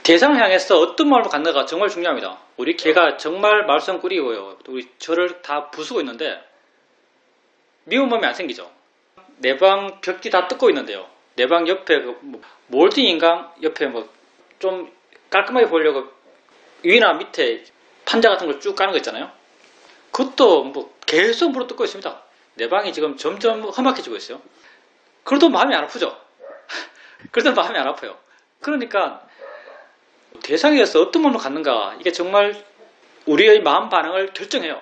대상을 향해서 어떤 마음을 갖는가 정말 중요합니다. 우리 개가 정말 말썽꾸리고요. 우리 저를 다 부수고 있는데 미운 마음이 안 생기죠. 내 방 벽지 다 뜯고 있는데요. 내 방 옆에 몰딩 인강 옆에 좀 깔끔하게 보려고 위나 밑에 판자 같은 걸 쭉 까는 거 있잖아요. 그것도 계속 물어뜯고 있습니다. 내 방이 지금 점점 험악해지고 있어요. 그래도 마음이 안 아프죠. 그래도 마음이 안 아파요. 그러니까 대상에서 어떤 마음을 갖는가 이게 정말 우리의 마음 반응을 결정해요.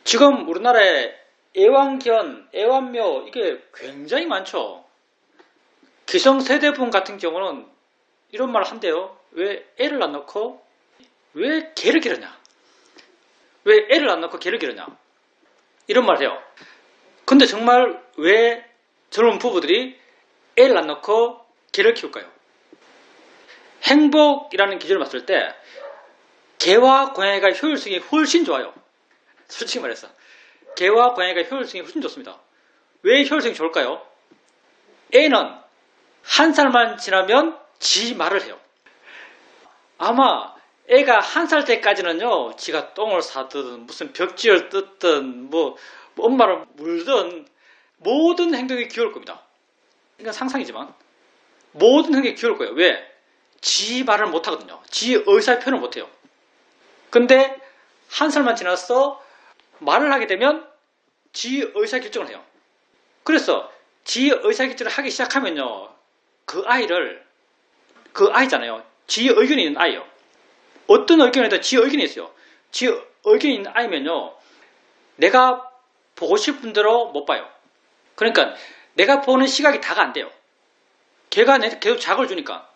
지금 우리나라에 애완견, 애완묘 이게 굉장히 많죠. 기성세대분 같은 경우는 이런 말을 한대요. 왜 애를 안 낳고 왜 개를 기르냐? 왜 애를 안 낳고 개를 기르냐? 이런 말을 해요. 근데 정말 왜 젊은 부부들이 애를 안 낳고 개를 키울까요? 행복이라는 기준을 봤을 때 개와 고양이가 효율성이 훨씬 좋아요. 솔직히 말해서 개와 고양이가 효율성이 훨씬 좋습니다. 왜 효율성이 좋을까요? 애는 한 살만 지나면 지 말을 해요. 아마 애가 한 살 때까지는요, 지가 똥을 싸든 무슨 벽지를 뜯든 엄마를 물든 모든 행동이 귀여울 겁니다. 이건 상상이지만 모든 행동이 귀여울 거예요. 왜? 지 말을 못하거든요. 지 의사 표현을 못해요. 근데 한 살만 지나서 말을 하게 되면 지 의사결정을 해요. 그래서 지 의사결정을 하기 시작하면요, 그 아이잖아요. 지 의견이 있는 아이요. 어떤 의견에도 지 의견이 있어요. 지 의견이 있는 아이면요, 내가 보고 싶은 대로 못 봐요. 그러니까 내가 보는 시각이 다가 안 돼요. 걔가 계속 자극을 주니까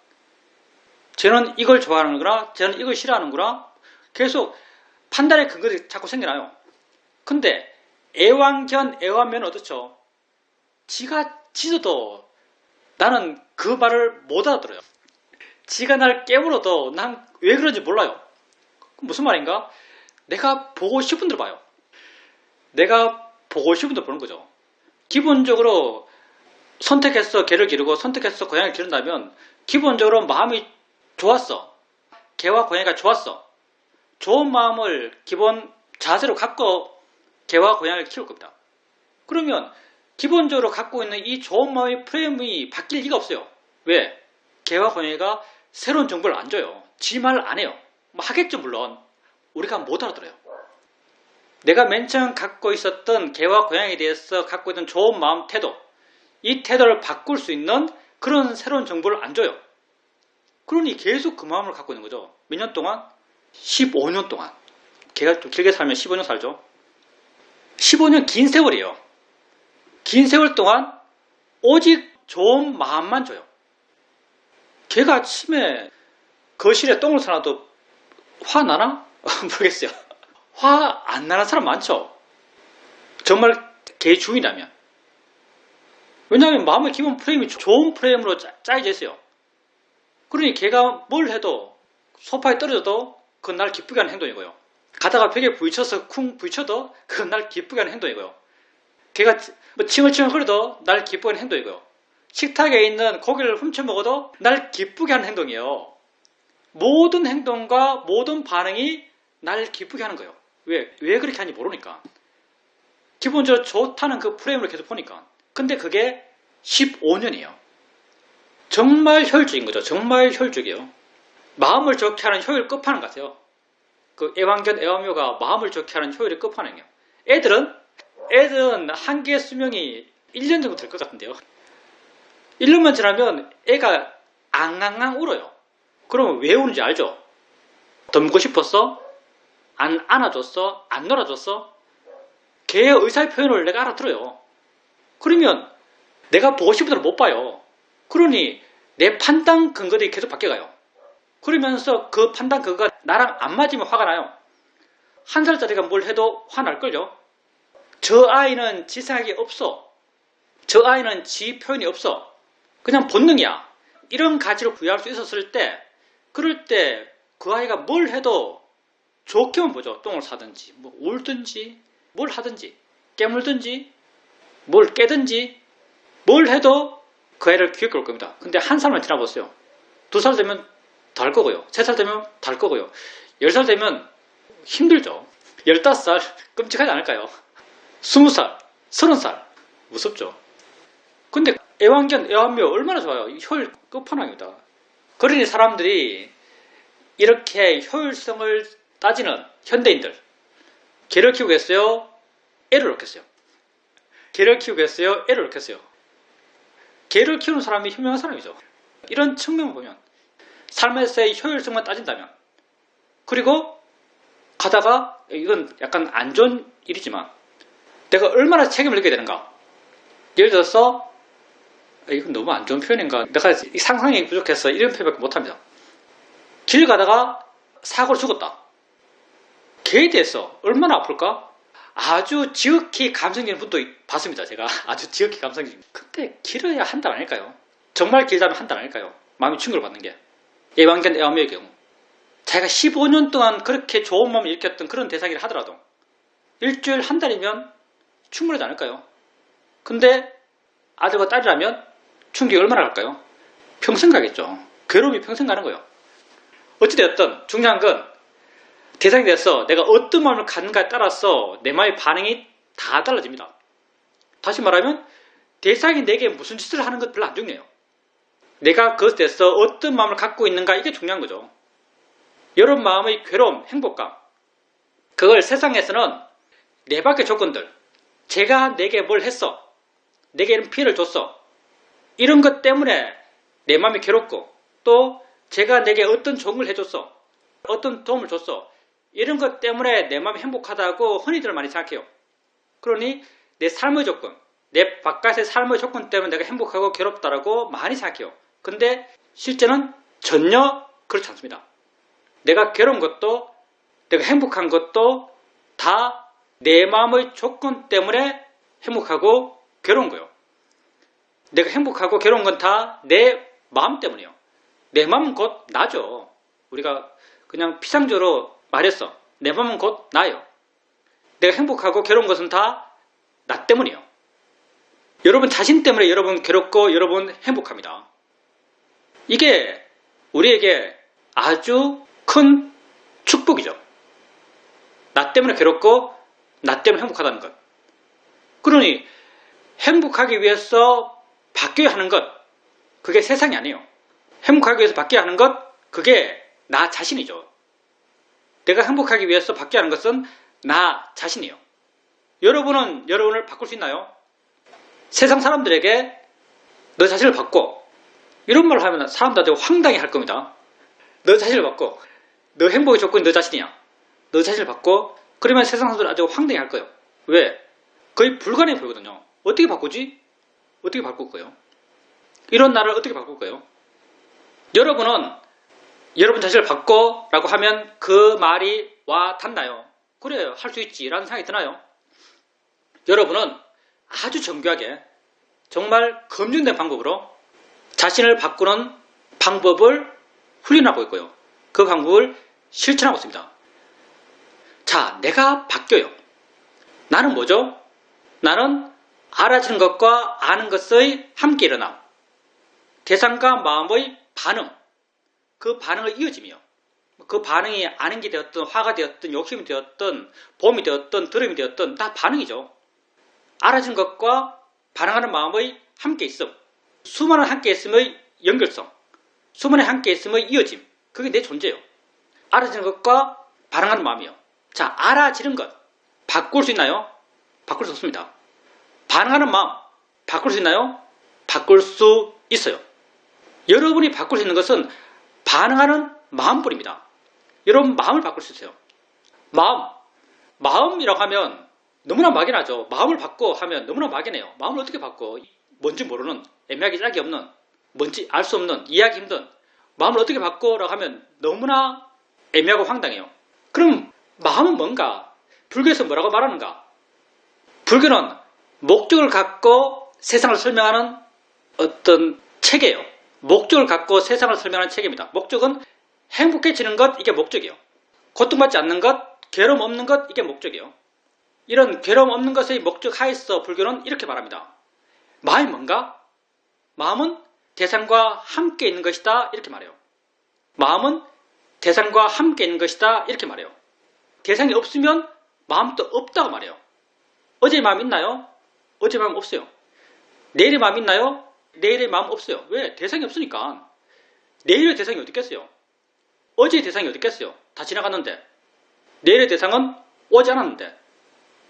쟤는 이걸 좋아하는구나, 쟤는 이걸 싫어하는구나, 계속 판단의 근거들이 자꾸 생겨나요. 근데 애완견, 애완묘는 어떻죠? 지가 짖어도 나는 그 말을 못 알아들어요. 지가 날 깨물어도 난 왜 그런지 몰라요. 무슨 말인가? 내가 보고 싶은 대로 봐요. 내가 보고 싶은 대로 보는 거죠. 기본적으로 선택해서 개를 기르고 선택해서 고양이를 기른다면 기본적으로 마음이 좋았어. 개와 고양이가 좋았어. 좋은 마음을 기본 자세로 갖고 개와 고양이를 키울 겁니다. 그러면 기본적으로 갖고 있는 이 좋은 마음의 프레임이 바뀔 리가 없어요. 왜? 개와 고양이가 새로운 정보를 안 줘요. 지 말 안 해요. 하겠죠, 물론. 우리가 못 알아들어요. 내가 맨 처음 갖고 있었던 개와 고양이에 대해서 갖고 있던 좋은 마음 태도, 이 태도를 바꿀 수 있는 그런 새로운 정보를 안 줘요. 그러니 계속 그 마음을 갖고 있는 거죠. 몇 년 동안? 15년 동안. 개가 좀 길게 살면 15년 살죠. 15년 긴 세월이에요. 긴 세월 동안 오직 좋은 마음만 줘요. 걔가 아침에 거실에 똥을 싸놔도 화 나나? 모르겠어요. 화 안 나는 사람 많죠. 정말 개 주인이라면. 왜냐하면 마음의 기본 프레임이 좋은 프레임으로 짜여져 있어요. 그러니 걔가 뭘 해도 소파에 떨어져도 그건 날 기쁘게 하는 행동이고요. 가다가 벽에 부딪혀서 쿵 부딪혀도 그건 날 기쁘게 하는 행동이고요. 걔가 칭얼칭얼 거려도 날 기쁘게 하는 행동이고요. 식탁에 있는 고기를 훔쳐 먹어도 날 기쁘게 하는 행동이에요. 모든 행동과 모든 반응이 날 기쁘게 하는 거예요. 왜 그렇게 하는지 모르니까. 기본적으로 좋다는 그 프레임을 계속 보니까. 근데 그게 15년이에요. 정말 효율적인 거죠. 정말 효율적이에요. 마음을 좋게 하는 효율 끝판왕 같아요. 그 애완견, 애완묘가 마음을 좋게 하는 효율의 끝판왕이에요. 애들은 한계 수명이 1년 정도 될 것 같은데요. 1년만 지나면 애가 앙앙앙 울어요. 그러면 왜 우는지 알죠? 덤고 싶었어? 안 안아줬어? 안 놀아줬어? 걔의 의사의 표현을 내가 알아들어요. 그러면 내가 보고 싶은 대로 못 봐요. 그러니 내 판단 근거들이 계속 바뀌어가요. 그러면서 그 판단 근거가 나랑 안 맞으면 화가 나요. 한 살짜리가 뭘 해도 화날걸요? 저 아이는 지 생각이 없어. 저 아이는 지 표현이 없어. 그냥 본능이야. 이런 가치를 부여할 수 있었을 때, 그럴 때 그 아이가 뭘 해도 좋게만 보죠. 똥을 싸든지, 울든지, 뭘 하든지, 깨물든지, 뭘 깨든지, 뭘 해도 그 아이를 귀엽게 볼 겁니다. 근데 한 살만 지나보세요. 2살 되면 더 할 거고요. 3살 되면 더 할 거고요. 10살 되면 힘들죠. 15살 끔찍하지 않을까요? 20살, 30살 무섭죠. 근데 애완견, 애완묘 얼마나 좋아요. 효율 끝판왕입니다. 그러니 사람들이 이렇게 효율성을 따지는 현대인들, 개를 키우겠어요? 애를 낳겠어요? 개를 키우겠어요? 애를 낳겠어요? 개를 키우는 사람이 현명한 사람이죠. 이런 측면을 보면 삶에서의 효율성만 따진다면, 그리고 가다가 이건 약간 안 좋은 일이지만 내가 얼마나 책임을 져야 되는가. 예를 들어서 이건 너무 안 좋은 표현인가, 내가 상상력이 부족해서 이런 표현밖에 못합니다. 길 가다가 사고로 죽었다. 개에 대해서 얼마나 아플까? 아주 지극히 감성적인 분도 봤습니다. 제가 아주 지극히 감성적인. 근데 길어야 한 달 아닐까요? 정말 길다면 한 달 아닐까요? 마음이 충격을 받는 게. 애완견, 애완묘의 경우 자기가 15년 동안 그렇게 좋은 마음을 일으켰던 그런 대상이라 하더라도 일주일, 한 달이면 충분하지 않을까요? 근데 아들과 딸이라면 충격이 얼마나 갈까요? 평생 가겠죠. 괴로움이 평생 가는 거예요. 어찌되었든 중요한 건 대상이 돼서 내가 어떤 마음을 갖는가에 따라서 내 마음의 반응이 다 달라집니다. 다시 말하면 대상이 내게 무슨 짓을 하는 것 별로 안 중요해요. 내가 그것에 대해서 어떤 마음을 갖고 있는가, 이게 중요한 거죠. 여러분 마음의 괴로움, 행복감, 그걸 세상에서는 네 밖의 조건들, 제가 내게 뭘 했어, 내게 이런 피해를 줬어, 이런 것 때문에 내 마음이 괴롭고, 또 제가 내게 어떤 좋은 걸 해줬어, 어떤 도움을 줬어, 이런 것 때문에 내 마음이 행복하다고 흔히들 많이 생각해요. 그러니 내 삶의 조건, 내 바깥의 삶의 조건 때문에 내가 행복하고 괴롭다라고 많이 생각해요. 근데 실제는 전혀 그렇지 않습니다. 내가 괴로운 것도, 내가 행복한 것도 다 내 마음의 조건 때문에 행복하고 괴로운 거예요. 내가 행복하고 괴로운 건 다 내 마음 때문이에요. 내 마음은 곧 나죠. 우리가 그냥 피상적으로 말했어. 내 마음은 곧 나예요. 내가 행복하고 괴로운 것은 다 나 때문이에요. 여러분 자신 때문에 여러분 괴롭고 여러분 행복합니다. 이게 우리에게 아주 큰 축복이죠. 나 때문에 괴롭고 나 때문에 행복하다는 것. 그러니 행복하기 위해서 바뀌어야 하는 것, 그게 세상이 아니에요. 행복하기 위해서 바뀌어야 하는 것, 그게 나 자신이죠. 내가 행복하기 위해서 바뀌어야 하는 것은 나 자신이에요. 여러분은 여러분을 바꿀 수 있나요? 세상 사람들에게 너 자신을 바꿔, 이런 말을 하면 사람들한테 황당해 할 겁니다. 너 자신을 바꿔, 너 행복의 조건이 너 자신이야, 너 자신을 바꿔, 그러면 세상 사람들은 아주 황당해 할 거예요. 왜? 거의 불가능해 보이거든요. 어떻게 바꾸지? 어떻게 바꿀 거예요? 이런 나를 어떻게 바꿀 거예요? 여러분은 여러분 자신을 바꿔 라고 하면 그 말이 와 닿나요? 그래요, 할 수 있지 라는 생각이 드나요? 여러분은 아주 정교하게 정말 검증된 방법으로 자신을 바꾸는 방법을 훈련하고 있고요. 그 방법을 실천하고 있습니다. 자, 내가 바뀌어요. 나는 뭐죠? 나는 알아지는 것과 아는 것의 함께 일어남, 대상과 마음의 반응, 그 반응의 이어짐이요. 그 반응이 아는 게 되었든 화가 되었든 욕심이 되었든 봄이 되었든 드럼이 되었든 다 반응이죠. 알아진 것과 반응하는 마음의 함께 있음, 수많은 함께 있음의 연결성, 수많은 함께 있음의 이어짐, 그게 내 존재예요. 알아지는 것과 반응하는 마음이요. 자, 알아지는 것 바꿀 수 있나요? 바꿀 수 없습니다. 반응하는 마음 바꿀 수 있나요? 바꿀 수 있어요. 여러분이 바꿀 수 있는 것은 반응하는 마음뿐입니다. 여러분 마음을 바꿀 수 있어요. 마음이라고 하면 너무나 막연하죠. 마음을 바꿔 하면 너무나 막연해요. 마음을 어떻게 바꿔? 뭔지 모르는, 애매하게 짝이 없는, 뭔지 알 수 없는, 이해하기 힘든 마음을 어떻게 바꿔라고 하면 너무나 애매하고 황당해요. 그럼 마음은 뭔가? 불교에서 뭐라고 말하는가? 불교는 목적을 갖고 세상을 설명하는 어떤 체계예요. 목적을 갖고 세상을 설명하는 체계입니다. 목적은 행복해지는 것, 이게 목적이에요. 고통받지 않는 것, 괴로움 없는 것, 이게 목적이에요. 이런 괴로움 없는 것의 목적 하에서 불교는 이렇게 말합니다. 마음이 뭔가? 마음은 대상과 함께 있는 것이다, 이렇게 말해요. 마음은 대상과 함께 있는 것이다 이렇게 말해요. 대상이 없으면 마음도 없다고 말해요. 어제의 마음 있나요? 어제의 마음 없어요. 내일의 마음 있나요? 내일의 마음 없어요. 왜? 대상이 없으니까. 내일의 대상이 어디 있겠어요? 어제의 대상이 어디 있겠어요? 다 지나갔는데. 내일의 대상은 오지 않았는데.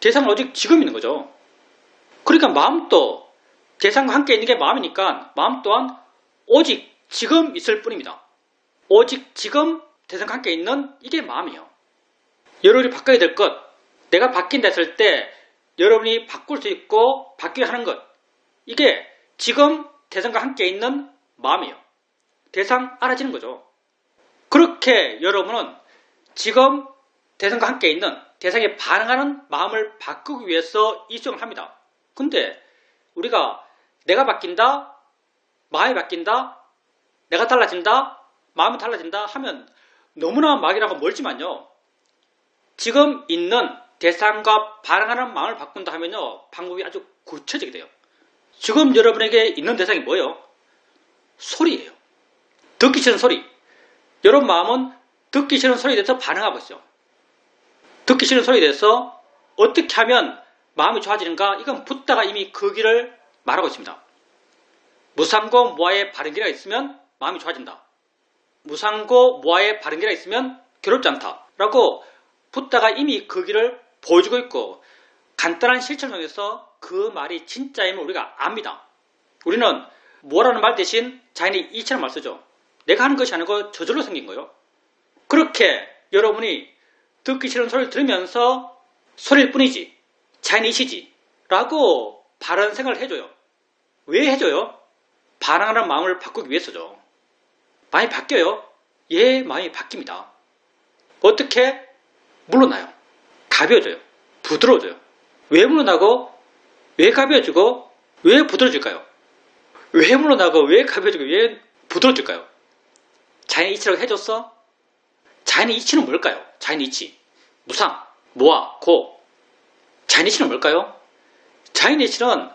대상은 오직 지금 있는 거죠. 그러니까 마음도 대상과 함께 있는 게 마음이니까 마음 또한 오직 지금 있을 뿐입니다. 오직 지금 대상과 함께 있는 이게 마음이에요. 여러분이 바꿔야 될 것, 내가 바뀐다 했을 때 여러분이 바꿀 수 있고 바뀌려 하는 것, 이게 지금 대상과 함께 있는 마음이에요. 대상 알아지는 거죠. 그렇게 여러분은 지금 대상과 함께 있는 대상에 반응하는 마음을 바꾸기 위해서 이 수행을 합니다. 근데 우리가 내가 바뀐다, 마음이 바뀐다, 내가 달라진다, 마음이 달라진다 하면 너무나 막이라고 멀지만요. 지금 있는 대상과 반응하는 마음을 바꾼다 하면요. 방법이 아주 구체적이 돼요. 지금 여러분에게 있는 대상이 뭐예요? 소리예요. 듣기 싫은 소리. 여러분 마음은 듣기 싫은 소리에 대해서 반응하고 있어요. 듣기 싫은 소리에 대해서 어떻게 하면 마음이 좋아지는가? 이건 붓다가 이미 그 길을 말하고 있습니다. 무상고 무아의 바른기가 있으면 마음이 좋아진다. 무상고 무아의 바른기가 있으면 괴롭지 않다. 라고 붓다가 이미 그 길을 보여주고 있고 간단한 실천을 통해서 그 말이 진짜임을 우리가 압니다. 우리는 뭐라는 말 대신 자연의 이치라는 말 쓰죠. 내가 하는 것이 아니고 저절로 생긴 거예요. 그렇게 여러분이 듣기 싫은 소리를 들으면서 소리일 뿐이지 자연의 이치지 라고 바른 생각을 해줘요. 왜 해줘요? 반항하는 마음을 바꾸기 위해서죠. 마음이 바뀌어요? 예, 마음이 바뀝니다. 어떻게? 물러나요. 가벼워져요. 부드러워져요. 왜 물러나고 왜 가벼워지고 왜 부드러워질까요? 왜 물러나고 왜 가벼워지고 왜 부드러워질까요? 자연의 이치라고 해줬어? 자연의 이치는 뭘까요? 자연의 이치. 무상, 무아, 고. 자연의 이치는 뭘까요? 자연의 이치는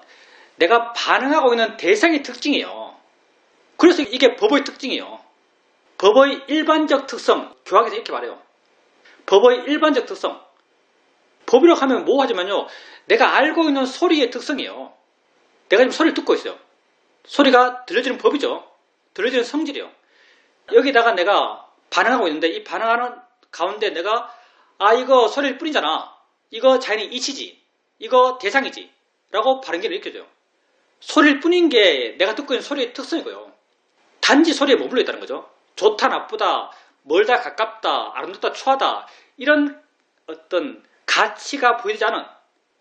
내가 반응하고 있는 대상의 특징이에요. 그래서 이게 법의 특징이에요. 법의 일반적 특성, 교학에서 이렇게 말해요. 법의 일반적 특성. 법이라고 하면 뭐 하지만요. 내가 알고 있는 소리의 특성이에요. 내가 지금 소리를 듣고 있어요. 소리가 들려지는 법이죠. 들려지는 성질이에요. 여기다가 내가 반응하고 있는데 이 반응하는 가운데 내가 이거 소리일 뿐이잖아. 이거 자연의 이치지. 이거 대상이지. 라고 바른기를 일으켜줘요. 소리일 뿐인 게 내가 듣고 있는 소리의 특성이고요. 단지 소리에 머물러 있다는 거죠. 좋다, 나쁘다, 멀다, 가깝다, 아름답다, 추하다 이런 어떤 가치가 보이지 않은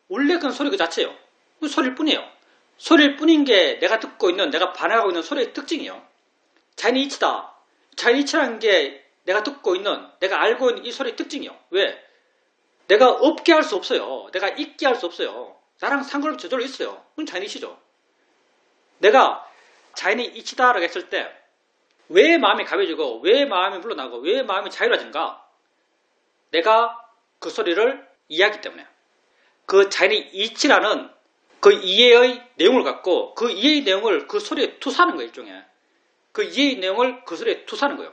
원래 그건 소리 그 자체예요. 그 소리일 뿐이에요. 소리일 뿐인 게 내가 듣고 있는, 내가 반응하고 있는 소리의 특징이에요. 자연의 이치다. 자연의 이치라는 게 내가 듣고 있는, 내가 알고 있는 이 소리의 특징이에요. 왜? 내가 없게 할 수 없어요. 내가 있게 할 수 없어요. 나랑 상관없이 저절로 있어요. 그건 자연의 이치죠. 내가 자연의 이치다라고 했을 때 왜 마음이 가벼워지고 왜 마음이 물러나고 왜 마음이 자유로워지는가? 내가 그 소리를 이해하기 때문에 그 자연의 이치라는 그 이해의 내용을 갖고 그 이해의 내용을 그 소리에 투사하는 거예요. 일종의 그 이해의 내용을 그 소리에 투사하는 거예요.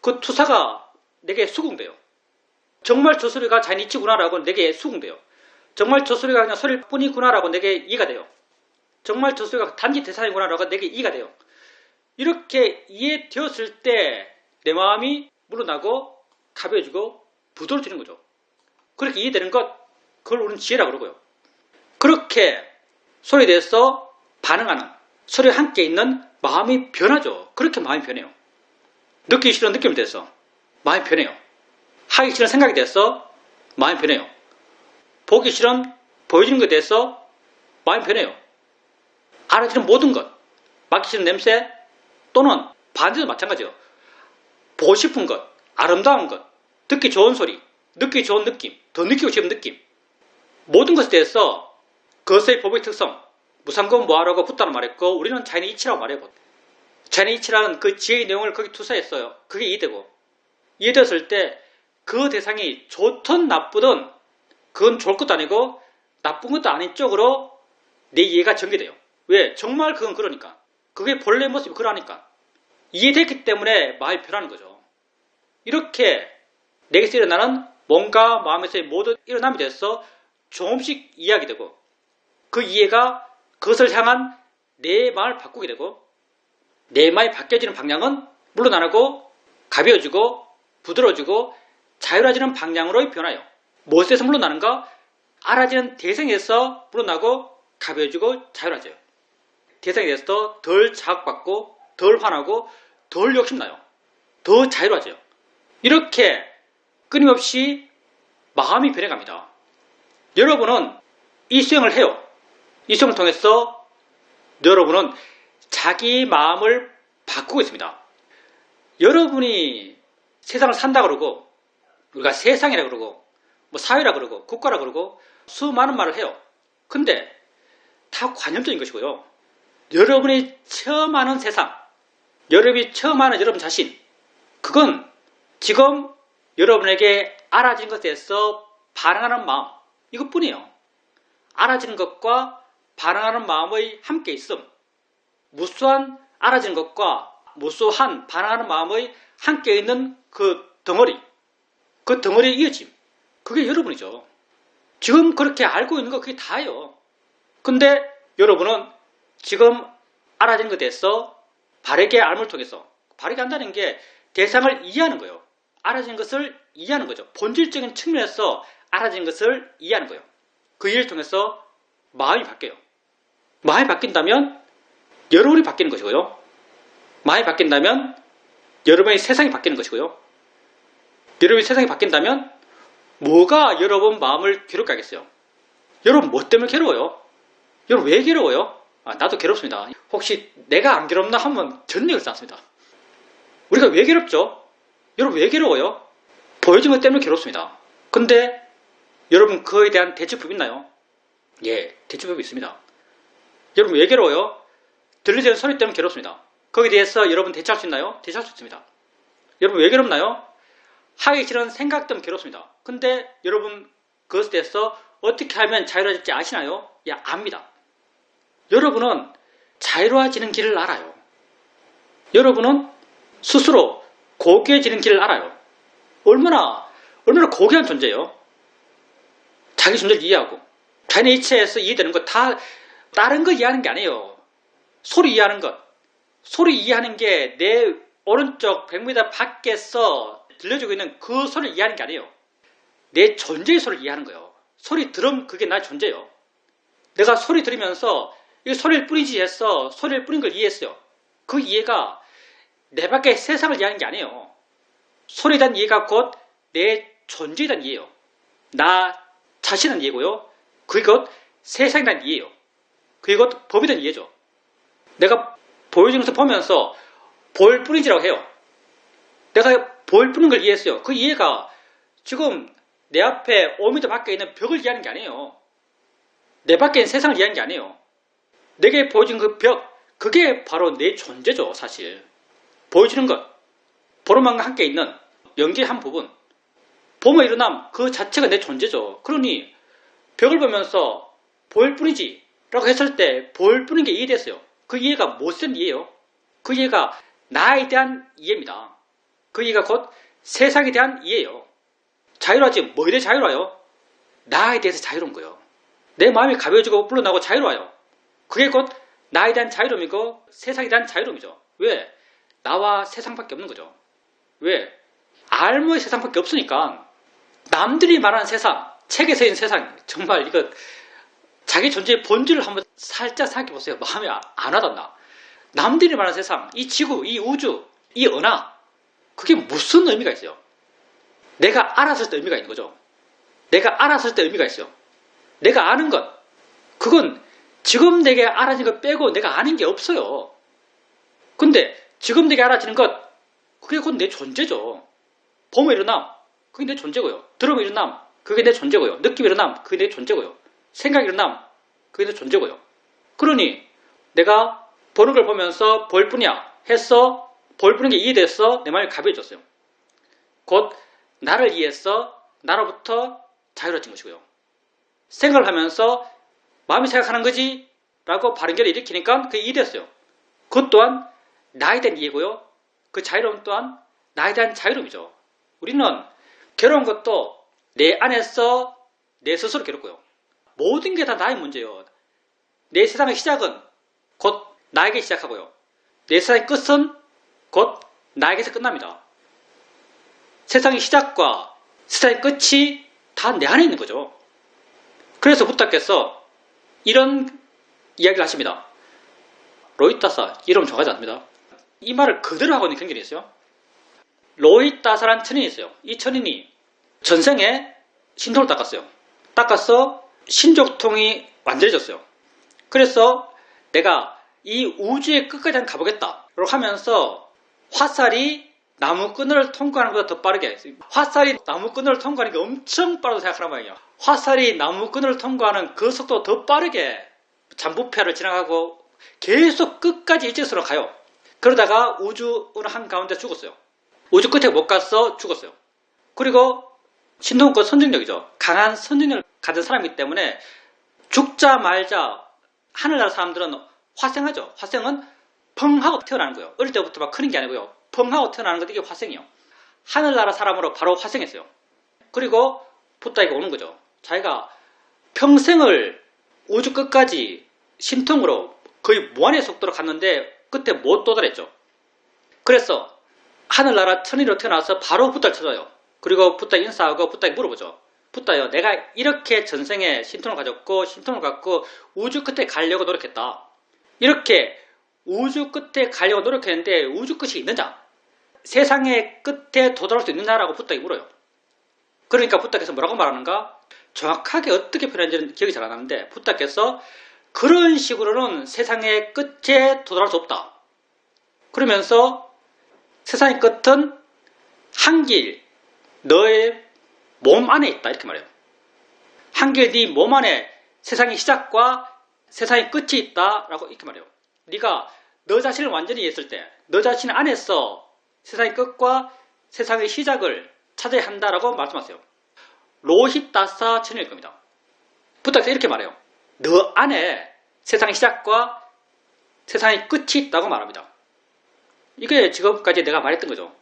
그 투사가 내게 수긍돼요. 정말 저 소리가 자연의 이치구나라고 내게 수긍돼요. 정말 저 소리가 그냥 소리일 뿐이구나라고 내게 이해가 돼요. 정말 저 소리가 단지 대상이구나라고 내게 이해가 돼요. 이렇게 이해되었을 때 내 마음이 물러나고 가벼워지고 부드러워지는 거죠. 그렇게 이해되는 것, 그걸 우리는 지혜라고 그러고요. 그렇게 소리에 대해서 반응하는, 소리와 함께 있는 마음이 변하죠. 그렇게 마음이 변해요. 느끼기 싫은 느낌에 대해서 마음이 변해요. 하기 싫은 생각에 대해서 마음이 변해요. 보기 싫은 보여지는 것에 대해서 마음이 변해요. 알아지는 모든 것, 맡기 싫은 냄새 또는 반대도 마찬가지예요. 보고 싶은 것, 아름다운 것, 듣기 좋은 소리, 느끼기 좋은 느낌, 더 느끼고 싶은 느낌 모든 것에 대해서 그것의 법의 특성, 무상권 무아라고 붓다는 말했고 우리는 자연의 이치라고 말해요. 자연의 이치라는 그 지혜의 내용을 거기 투사했어요. 그게 이해되고 이해되었을 때 그 대상이 좋든 나쁘든 그건 좋을 것도 아니고 나쁜 것도 아닌 쪽으로 내 이해가 전개돼요. 왜? 정말 그건 그러니까. 그게 본래 모습이 그러니까. 이해됐기 때문에 마음이 변하는 거죠. 이렇게 내게서 일어나는 몸과 마음에서의 모든 일어남에 대해서 조금씩 이해하게 되고 그 이해가 그것을 향한 내 마음을 바꾸게 되고 내 마음이 바뀌어지는 방향은 물론 안 하고 가벼워지고 부드러워지고 자유로워지는 방향으로 변하여 무엇에서 물러나는가? 알아지는 대상에서 물러나고 가벼워지고 자유로워져요. 대상에 대해서 덜 자극받고 덜 화나고 덜 욕심나요. 더 자유로워져요. 이렇게 끊임없이 마음이 변해갑니다. 여러분은 이 수행을 해요. 이 수행을 통해서 여러분은 자기 마음을 바꾸고 있습니다. 여러분이 세상을 산다 그러고 우리가 세상이라 그러고 뭐 사회라 그러고 국가라 그러고 수많은 말을 해요. 근데 다 관념적인 것이고요. 여러분이 처음 하는 세상, 여러분이 처음 하는 여러분 자신, 그건 지금 여러분에게 알아진 것에 대해서 반응하는 마음, 이것뿐이에요. 알아지는 것과 반응하는 마음의 함께 있음, 무수한 알아지는 것과 무수한 반응하는 마음의 함께 있는 그 덩어리의 이어짐, 그게 여러분이죠. 지금 그렇게 알고 있는 거 그게 다예요. 근데 여러분은 지금 알아진 것에 대해서 바르게 알을 통해서, 바르게 한다는 게 대상을 이해하는 거예요. 알아진 것을 이해하는 거죠. 본질적인 측면에서 알아진 것을 이해하는 거예요. 그 이해를 통해서 마음이 바뀌어요. 마음이 바뀐다면 여러분이 바뀌는 것이고요. 마음이 바뀐다면 여러분의 세상이 바뀌는 것이고요. 여러분의 세상이 바뀐다면 뭐가 여러분 마음을 괴롭게 하겠어요? 여러분 뭐 때문에 괴로워요? 여러분 왜 괴로워요? 나도 괴롭습니다. 혹시 내가 안 괴롭나 하면 전력을 쌓습니다. 우리가 왜 괴롭죠? 여러분 왜 괴로워요? 보여진 것 때문에 괴롭습니다. 근데 여러분 그거에 대한 대처법이 있나요? 예, 대처법이 있습니다. 여러분 왜 괴로워요? 들리지 소리 때문에 괴롭습니다. 거기에 대해서 여러분 대처할 수 있나요? 대처할 수 있습니다. 여러분 왜 괴롭나요? 하기 싫은 생각 때문에 괴롭습니다. 근데 여러분 그것에 대해서 어떻게 하면 자유로워질지 아시나요? 야, 압니다. 여러분은 자유로워지는 길을 알아요. 여러분은 스스로 고귀해지는 길을 알아요. 얼마나 고귀한 존재예요. 자기 존재를 이해하고 자기의 이치에서 이해되는 것 다 다른 거 이해하는 게 아니에요. 소리 이해하는 것. 소리 이해하는 게 내 오른쪽 100m 밖에서 들려주고 있는 그 소리를 이해하는 게 아니에요. 내 존재의 소리를 이해하는 거예요. 소리 들으면 그게 나의 존재예요. 내가 소리 들으면서 이거 소리를 뿌리지 해서 소리를 뿌린 걸 이해했어요. 그 이해가 내 밖의 세상을 이해하는 게 아니에요. 소리에 대한 이해가 곧 내 존재에 대한 이해예요. 나 자신에 대한 이해고요. 그게 곧 세상에 대한 이해예요. 그게 곧 법에 대한 이해죠. 내가 보여주는 것을 보면서 볼 뿐이지라고 해요. 내가 볼 뿐인 걸 이해했어요. 그 이해가 지금 내 앞에 5m 밖에 있는 벽을 이해하는 게 아니에요. 내 밖에 있는 세상을 이해하는 게 아니에요. 내게 보여진 그 벽, 그게 바로 내 존재죠, 사실. 보여지는 것, 보름만과 함께 있는 연기의 한 부분, 봄의 일어남 그 자체가 내 존재죠. 그러니 벽을 보면서 보일 뿐이지 라고 했을 때 보일 뿐인 게 이해됐어요. 그 이해가 무엇에 대한 이해예요? 그 이해가 나에 대한 이해입니다. 그 이해가 곧 세상에 대한 이해예요. 자유로워지 뭐에 대해 자유로워요? 나에 대해서 자유로운 거예요. 내 마음이 가벼워지고 물러나고 자유로워요. 그게 곧 나에 대한 자유로움이고 세상에 대한 자유로움이죠. 왜? 나와 세상밖에 없는 거죠. 왜? 알무의 세상밖에 없으니까. 남들이 말하는 세상, 책에서 있는 세상, 정말 이거 자기 존재의 본질을 한번 살짝 생각해 보세요. 마음이 안 와닿나? 남들이 말하는 세상, 이 지구, 이 우주, 이 은하, 그게 무슨 의미가 있어요? 내가 알았을 때 의미가 있는 거죠. 내가 알았을 때 의미가 있어요. 내가 아는 것, 그건 지금 내게 알아진 것 빼고 내가 아는 게 없어요. 근데 지금 내게 알아지는 것, 그게 곧 내 존재죠. 봄의 일어남, 그게 내 존재고요. 들음의 일어남, 그게 내 존재고요. 느낌의 일어남, 그게 내 존재고요. 생각의 일어남, 그게 내 존재고요. 그러니 내가 보는 걸 보면서 볼 뿐이야 했어. 볼 뿐인 게 이해됐어. 내 마음이 가벼워졌어요. 곧 나를 이해해서 나로부터 자유로워진 것이고요. 생각을 하면서 마음이 생각하는 거지 라고 바른 결을 일으키니까 그게 이해됐어요. 그것 또한 나에 대한 이해고요. 그 자유로움 또한 나에 대한 자유로움이죠. 우리는 괴로운 것도 내 안에서 내 스스로 괴롭고요. 모든 게 다 나의 문제예요. 내 세상의 시작은 곧 나에게 시작하고요. 내 세상의 끝은 곧 나에게서 끝납니다. 세상의 시작과 세상의 끝이 다 내 안에 있는 거죠. 그래서 부탁께서 이런 이야기를 하십니다. 로히따사, 이름 정하지 않습니다. 이 말을 그대로 하고 있는 경전이 있어요. 로히따사라는 천인이 있어요. 이 천인이 전생에 신통을 닦았어요. 닦아서 신족통이 완전해졌어요. 그래서 내가 이 우주의 끝까지 한번 가보겠다 하면서 화살이 나무 끈을 통과하는 것보다 더 빠르게, 화살이 나무 끈을 통과하는 게 엄청 빠르다고 생각하란 말이에요. 화살이 나무 끈을 통과하는 그 속도가 더 빠르게 잠부패를 지나가고 계속 끝까지 일직선으로 가요. 그러다가 우주 어느 한가운데 죽었어요. 우주 끝에 못 가서 죽었어요. 그리고 신통은 선정력이죠. 강한 선정력을 가진 사람이기 때문에 죽자 말자 하늘나라 사람들은 화생하죠. 화생은 펑 하고 태어나는 거예요. 어릴 때부터 막 크는 게 아니고요. 펑 하고 태어나는 것, 이게 화생이에요. 하늘나라 사람으로 바로 화생했어요. 그리고 부다에게 오는 거죠. 자기가 평생을 우주 끝까지 신통으로 거의 무한의 속도로 갔는데 끝에 못 도달했죠. 그래서 하늘나라 천인으로 태어나서 바로 부다를 찾아요. 그리고 부다에 인사하고 부다에게 물어보죠. 부다요, 내가 이렇게 전생에 신통을 가졌고 신통을 갖고 우주 끝에 가려고 노력했다. 이렇게 우주 끝에 가려고 노력했는데 우주 끝이 있느냐? 세상의 끝에 도달할 수 있느냐라고 부다에게 물어요. 그러니까 부다께서 뭐라고 말하는가? 정확하게 어떻게 표현했는지는 기억이 잘 안 나는데 부다께서 그런 식으로는 세상의 끝에 도달할 수 없다. 그러면서 세상의 끝은 한길 너의 몸 안에 있다, 이렇게 말해요. 한길 네 몸 안에 세상의 시작과 세상의 끝이 있다라고 이렇게 말해요. 네가 너 자신을 완전히 이해했을 때 너 자신 안에서 세상의 끝과 세상의 시작을 찾아야 한다라고 말씀하세요. 로히따사 천일 겁니다. 부탁해서 이렇게 말해요. 너 안에 세상의 시작과 세상의 끝이 있다고 말합니다. 이게 지금까지 내가 말했던 거죠.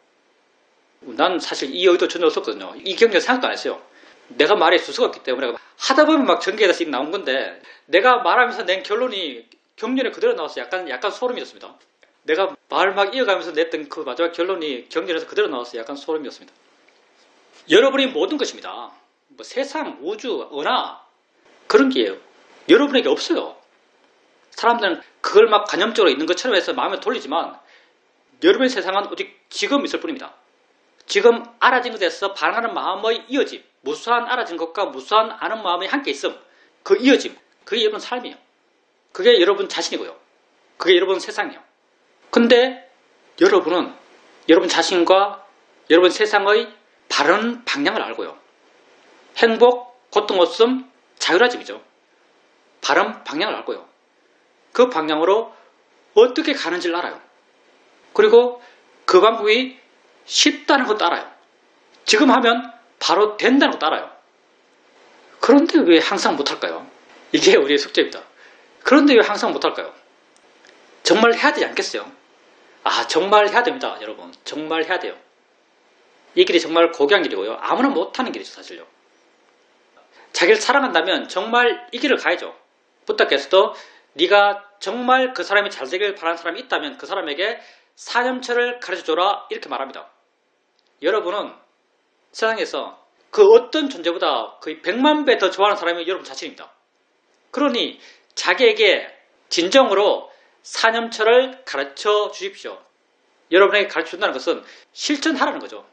난 사실 이 의도 전혀 없었거든요. 이 경전 생각도 안 했어요. 내가 말에 수수가 없기 때문에 하다 보면 막 전개해서 나온 건데 내가 말하면서 낸 결론이 경전에 그대로 나와서 약간 소름이었습니다. 내가 말 막 이어가면서 냈던 그 마지막 결론이 경전에서 그대로 나와서 약간 소름이었습니다. 여러분이 모든 것입니다. 뭐 세상, 우주, 은하 그런 게 여러분에게 없어요. 사람들은 그걸 막 관념적으로 있는 것처럼 해서 마음에 돌리지만 여러분의 세상은 오직 지금 있을 뿐입니다. 지금 알아진 것에서 반응하는 마음의 이어짐, 무수한 알아진 것과 무수한 아는 마음이 함께 있음, 그 이어짐, 그게 여러분 삶이에요. 그게 여러분 자신이고요. 그게 여러분 세상이에요. 근데 여러분은 여러분 자신과 여러분 세상의 바른 방향을 알고요. 행복, 고통 없음, 자유라짐이죠. 바른 방향을 알고요. 그 방향으로 어떻게 가는지를 알아요. 그리고 그 방법이 쉽다는 것도 알아요. 지금 하면 바로 된다는 것도 알아요. 그런데 왜 항상 못할까요? 이게 우리의 숙제입니다. 그런데 왜 항상 못할까요? 정말 해야 되지 않겠어요? 정말 해야 됩니다, 여러분. 정말 해야 돼요. 이 길이 정말 고귀한 길이고요. 아무나 못하는 길이죠, 사실요. 자기를 사랑한다면 정말 이 길을 가야죠. 부탁께서도 네가 정말 그 사람이 잘 되길 바라는 사람이 있다면 그 사람에게 사념처를 가르쳐줘라, 이렇게 말합니다. 여러분은 세상에서 그 어떤 존재보다 거의 100만 배 더 좋아하는 사람이 여러분 자신입니다. 그러니 자기에게 진정으로 사념처를 가르쳐 주십시오. 여러분에게 가르쳐 준다는 것은 실천하라는 거죠.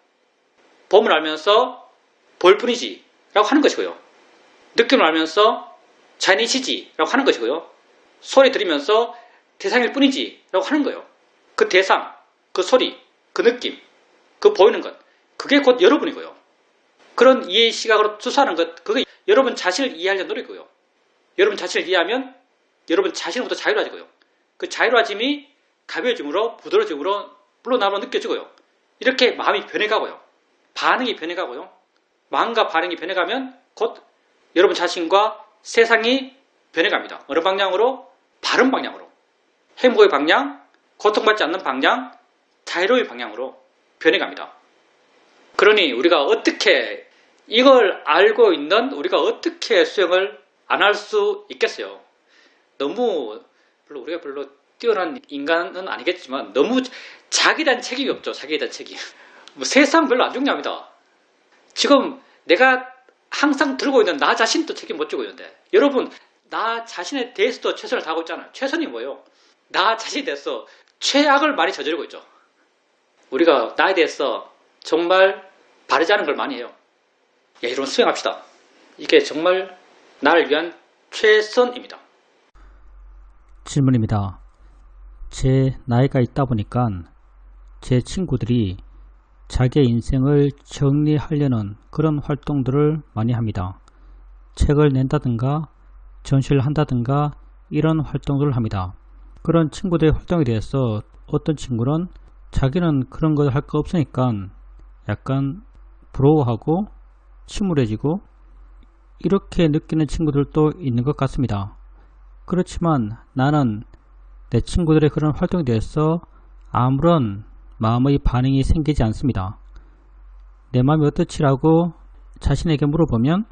봄을 알면서 볼 뿐이지 라고 하는 것이고요. 느낌을 알면서 자연이시지 라고 하는 것이고요. 소리 들으면서 대상일 뿐이지 라고 하는 거예요. 그 대상, 그 소리, 그 느낌, 그 보이는 것, 그게 곧 여러분이고요. 그런 이해의 시각으로 투사하는 것, 그게 여러분 자신을 이해하려는 노력이고요. 여러분 자신을 이해하면 여러분 자신부터 자유로워지고요. 그 자유로워짐이 가벼워짐으로, 부드러워짐으로 물러나로 느껴지고요. 이렇게 마음이 변해가고요. 반응이 변해가고요. 마음과 반응이 변해가면 곧 여러분 자신과 세상이 변해갑니다. 어느 방향으로? 바른 방향으로. 행복의 방향, 고통받지 않는 방향, 자유로운 방향으로 변해갑니다. 그러니 우리가 어떻게 이걸 알고 있는 우리가 어떻게 수행을 안 할 수 있겠어요? 너무 우리가 별로 뛰어난 인간은 아니겠지만 너무 자기에 대한 책임이 없죠. 자기에 대한 책임. 뭐 세상 별로 안 중요합니다. 지금 내가 항상 들고 있는 나 자신도 책임 못 지고 있는데 여러분 나 자신에 대해서도 최선을 다하고 있잖아요. 최선이 뭐예요? 나 자신에 대해서 최악을 많이 저지르고 있죠. 우리가 나에 대해서 정말 바르지 않은 걸 많이 해요. 야, 여러분 수행합시다. 이게 정말 나를 위한 최선입니다. 질문입니다. 제 나이가 있다 보니까 제 친구들이 자기의 인생을 정리하려는 그런 활동들을 많이 합니다. 책을 낸다든가 전시를 한다든가 이런 활동들을 합니다. 그런 친구들의 활동에 대해서 어떤 친구는 자기는 그런 걸 할 거 없으니까 약간 부러워하고 침울해지고 이렇게 느끼는 친구들도 있는 것 같습니다. 그렇지만 나는 내 친구들의 그런 활동에 대해서 아무런 마음의 반응이 생기지 않습니다. 내 마음이 어떻지라고 자신에게 물어보면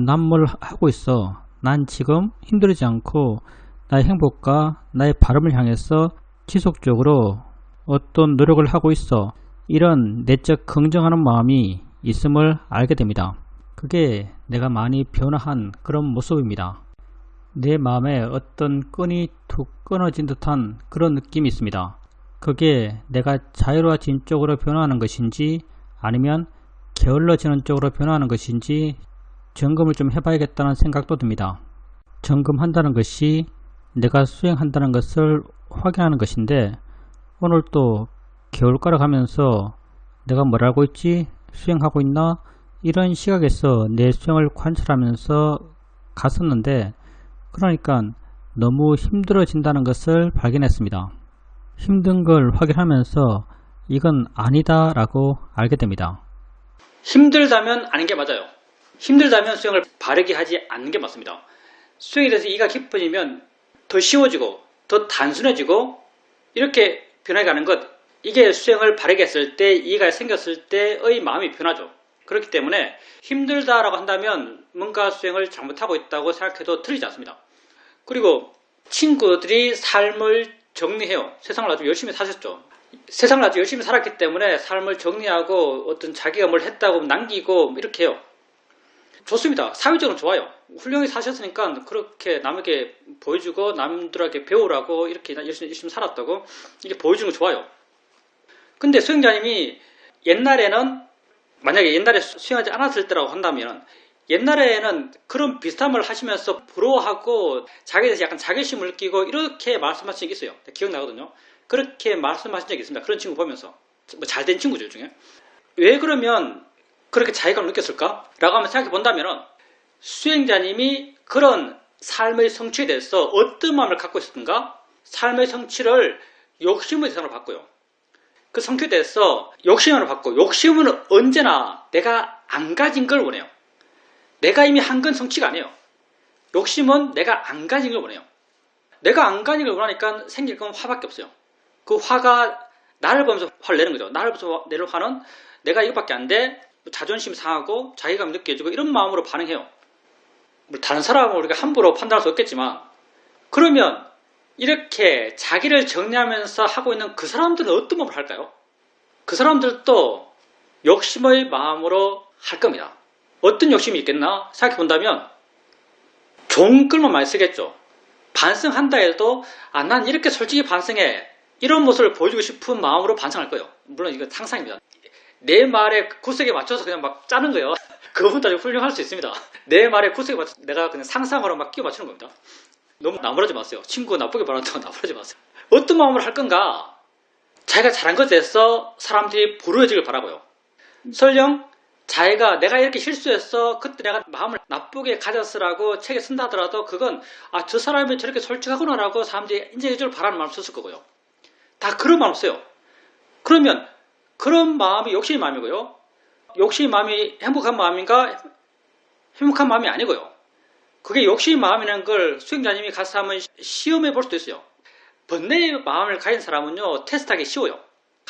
난 뭘 하고 있어. 난 지금 힘들지 않고 나의 행복과 나의 바람을 향해서 지속적으로 어떤 노력을 하고 있어. 이런 내적 긍정하는 마음이 있음을 알게 됩니다. 그게 내가 많이 변화한 그런 모습입니다. 내 마음에 어떤 끈이 툭 끊어진 듯한 그런 느낌이 있습니다. 그게 내가 자유로워진 쪽으로 변화하는 것인지 아니면 게을러지는 쪽으로 변화하는 것인지 점검을 좀 해봐야겠다는 생각도 듭니다. 점검한다는 것이 내가 수행한다는 것을 확인하는 것인데 오늘 또 겨울가를 가면서 내가 뭘 알고 있지? 수행하고 있나? 이런 시각에서 내 수행을 관찰하면서 갔었는데 그러니까 너무 힘들어진다는 것을 발견했습니다. 힘든 걸 확인하면서 이건 아니다 라고 알게 됩니다. 힘들다면 아닌 게 맞아요. 힘들다면 수행을 바르게 하지 않는 게 맞습니다. 수행에 대해서 이해가 깊어지면 더 쉬워지고 더 단순해지고 이렇게 변해가는 것, 이게 수행을 바르게 했을 때 이해가 생겼을 때의 마음이 변하죠. 그렇기 때문에 힘들다라고 한다면 뭔가 수행을 잘못하고 있다고 생각해도 틀리지 않습니다. 그리고 친구들이 삶을 정리해요. 세상을 아주 열심히 사셨죠. 세상을 아주 열심히 살았기 때문에 삶을 정리하고 어떤 자기가 뭘 했다고 남기고 이렇게 해요. 좋습니다. 사회적으로 좋아요. 훌륭히 사셨으니까 그렇게 남에게 보여주고 남들에게 배우라고 이렇게 열심히 살았다고 이게 보여주는 거 좋아요. 근데 수행자님이 만약에 옛날에 수행하지 않았을 때라고 한다면 옛날에는 그런 비슷함을 하시면서 부러워하고 자기에 대해서 약간 자괴심을 느끼고 이렇게 말씀하신 적이 있어요. 기억나거든요. 그렇게 말씀하신 적이 있습니다. 그런 친구 보면서 잘된 친구죠 중에. 왜 그러면 그렇게 자괴감을 느꼈을까? 라고 한번 생각해 본다면 수행자님이 그런 삶의 성취에 대해서 어떤 마음을 갖고 있었던가? 삶의 성취를 욕심의 대상으로 바꿔요. 그 성취에 대해서 욕심으로 바꿔. 욕심은 언제나 내가 안 가진 걸 원해요. 내가 이미 한 건 성취가 아니에요. 욕심은 내가 안 가진 걸 원해요. 내가 안 가진 걸 원하니까 생길 건 화밖에 없어요. 그 화가 나를 보면서 화를 내는 거죠. 나를 보면서 내는 화는 내가 이것밖에 안 돼. 자존심 상하고 자괴감 느껴지고 이런 마음으로 반응해요. 다른 사람은 우리가 함부로 판단할 수 없겠지만 그러면 이렇게 자기를 정리하면서 하고 있는 그 사람들은 어떤 마음을 할까요? 그 사람들도 욕심의 마음으로 할 겁니다. 어떤 욕심이 있겠나 생각해 본다면 좋은 글만 많이 쓰겠죠. 반성한다 해도 난 이렇게 솔직히 반성해. 이런 모습을 보여주고 싶은 마음으로 반성할 거예요. 물론 이건 상상입니다. 내 말에 구색에 맞춰서 그냥 막 짜는 거예요. 그거보다 훌륭할 수 있습니다. 내 말에 구색에 맞춰서 내가 그냥 상상으로 막 끼워 맞추는 겁니다. 너무 나무라지 마세요. 친구 나쁘게 말한다고 나무라지 마세요. 어떤 마음으로 할 건가? 자기가 잘한 것에 대해서 사람들이 부러워지길 바라고요. 설령 자기가 내가 이렇게 실수했어. 그때 내가 마음을 나쁘게 가졌으라고 책에 쓴다 하더라도 그건 저 사람이 저렇게 솔직하구나라고 사람들이 인정해줄 바라는 마음을 썼을 거고요. 다 그런 마음 써요. 그러면 그런 마음이 욕심의 마음이고요. 욕심의 마음이 행복한 마음인가? 행복한 마음이 아니고요. 그게 욕심의 마음이라는 걸 수행자님이 가서 한번 시험해 볼 수도 있어요. 번뇌의 마음을 가진 사람은요 테스트하기 쉬워요.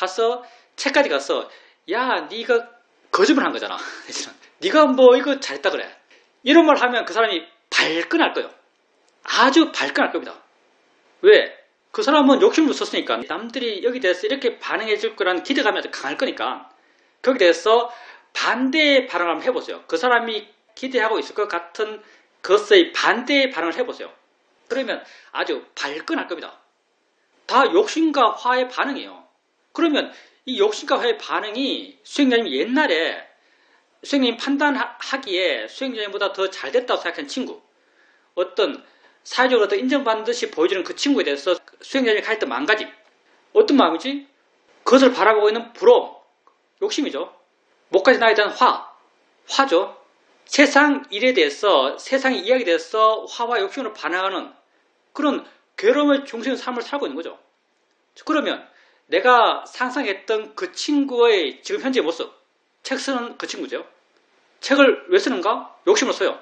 가서 책까지 가서 야, 네가 거짓말 한 거잖아. 네가 뭐 이거 잘했다 그래. 이런 말 하면 그 사람이 발끈할 거예요. 아주 발끈할 겁니다. 왜? 그 사람은 욕심을 썼으니까 남들이 여기 대해서 이렇게 반응해 줄 거라는 기대감이 아주 강할 거니까 거기에 대해서 반대의 반응을 한번 해보세요. 그 사람이 기대하고 있을 것 같은 것의 반대의 반응을 해보세요. 그러면 아주 발끈할 겁니다. 다 욕심과 화의 반응이에요. 그러면 이 욕심과 화의 반응이 수행자님이 옛날에 수행자님 판단하기에 수행자님보다 더 잘 됐다고 생각한 친구, 어떤 사회적으로 더 인정받는 듯이 보여주는 그 친구에 대해서 수행자님이 가졌던 마음가짐, 어떤 마음이지? 그것을 바라보고 있는 부러움, 욕심이죠. 목까지 나에 대한 화죠. 세상 일에 대해서, 세상의 이야기에 대해서 화와 욕심으로 반응하는 그런 괴로움의 중심의 삶을 살고 있는 거죠. 그러면 내가 상상했던 그 친구의 지금 현재 모습, 책 쓰는 그 친구죠. 책을 왜 쓰는가? 욕심을 써요.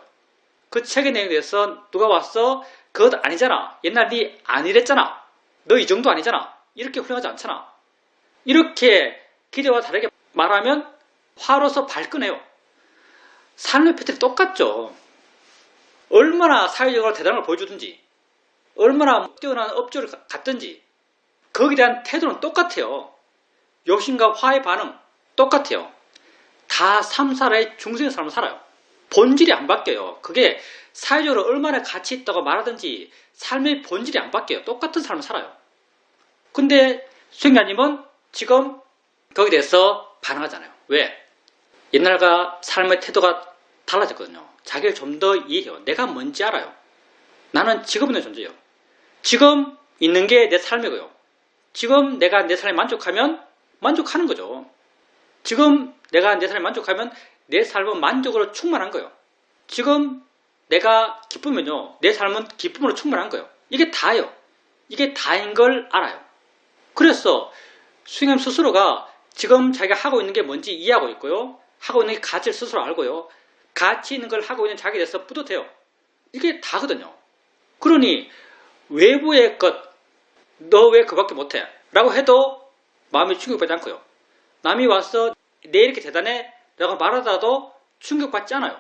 그 책의 내용에 대해서 누가 와서 그것 아니잖아. 옛날 네 안 이랬잖아. 너 이 정도 아니잖아. 이렇게 훌륭하지 않잖아. 이렇게 기대와 다르게 말하면 화로서 발끈해요. 삶의 패턴이 똑같죠. 얼마나 사회적으로 대단한 걸 보여주든지 얼마나 뛰어난 업적을 갖든지 거기에 대한 태도는 똑같아요. 욕심과 화의 반응 똑같아요. 다 삼사라의 중생의 삶을 살아요. 본질이 안 바뀌어요. 그게 사회적으로 얼마나 가치 있다고 말하든지 삶의 본질이 안 바뀌어요. 똑같은 삶을 살아요. 근데 수행자님은 지금 거기에 대해서 반응하잖아요. 왜? 옛날과 삶의 태도가 달라졌거든요. 자기를 좀 더 이해해요. 내가 뭔지 알아요. 나는 지금 있는 존재예요. 지금 있는 게 내 삶이고요. 지금 내가 내 삶에 만족하면 만족하는 거죠. 지금 내가 내 삶에 만족하면 내 삶은 만족으로 충만한 거예요. 지금 내가 기쁘면요. 내 삶은 기쁨으로 충만한 거예요. 이게 다예요. 이게 다인 걸 알아요. 그래서 수행님 스스로가 지금 자기가 하고 있는 게 뭔지 이해하고 있고요. 하고 있는 게 가치를 스스로 알고요. 가치 있는 걸 하고 있는 자기에 대해서 뿌듯해요. 이게 다거든요. 그러니 외부의 것, 너 왜 그밖에 못해? 라고 해도 마음이 충격받지 않고요. 남이 와서 내 이렇게 대단해? 라고 말하다도 충격받지 않아요.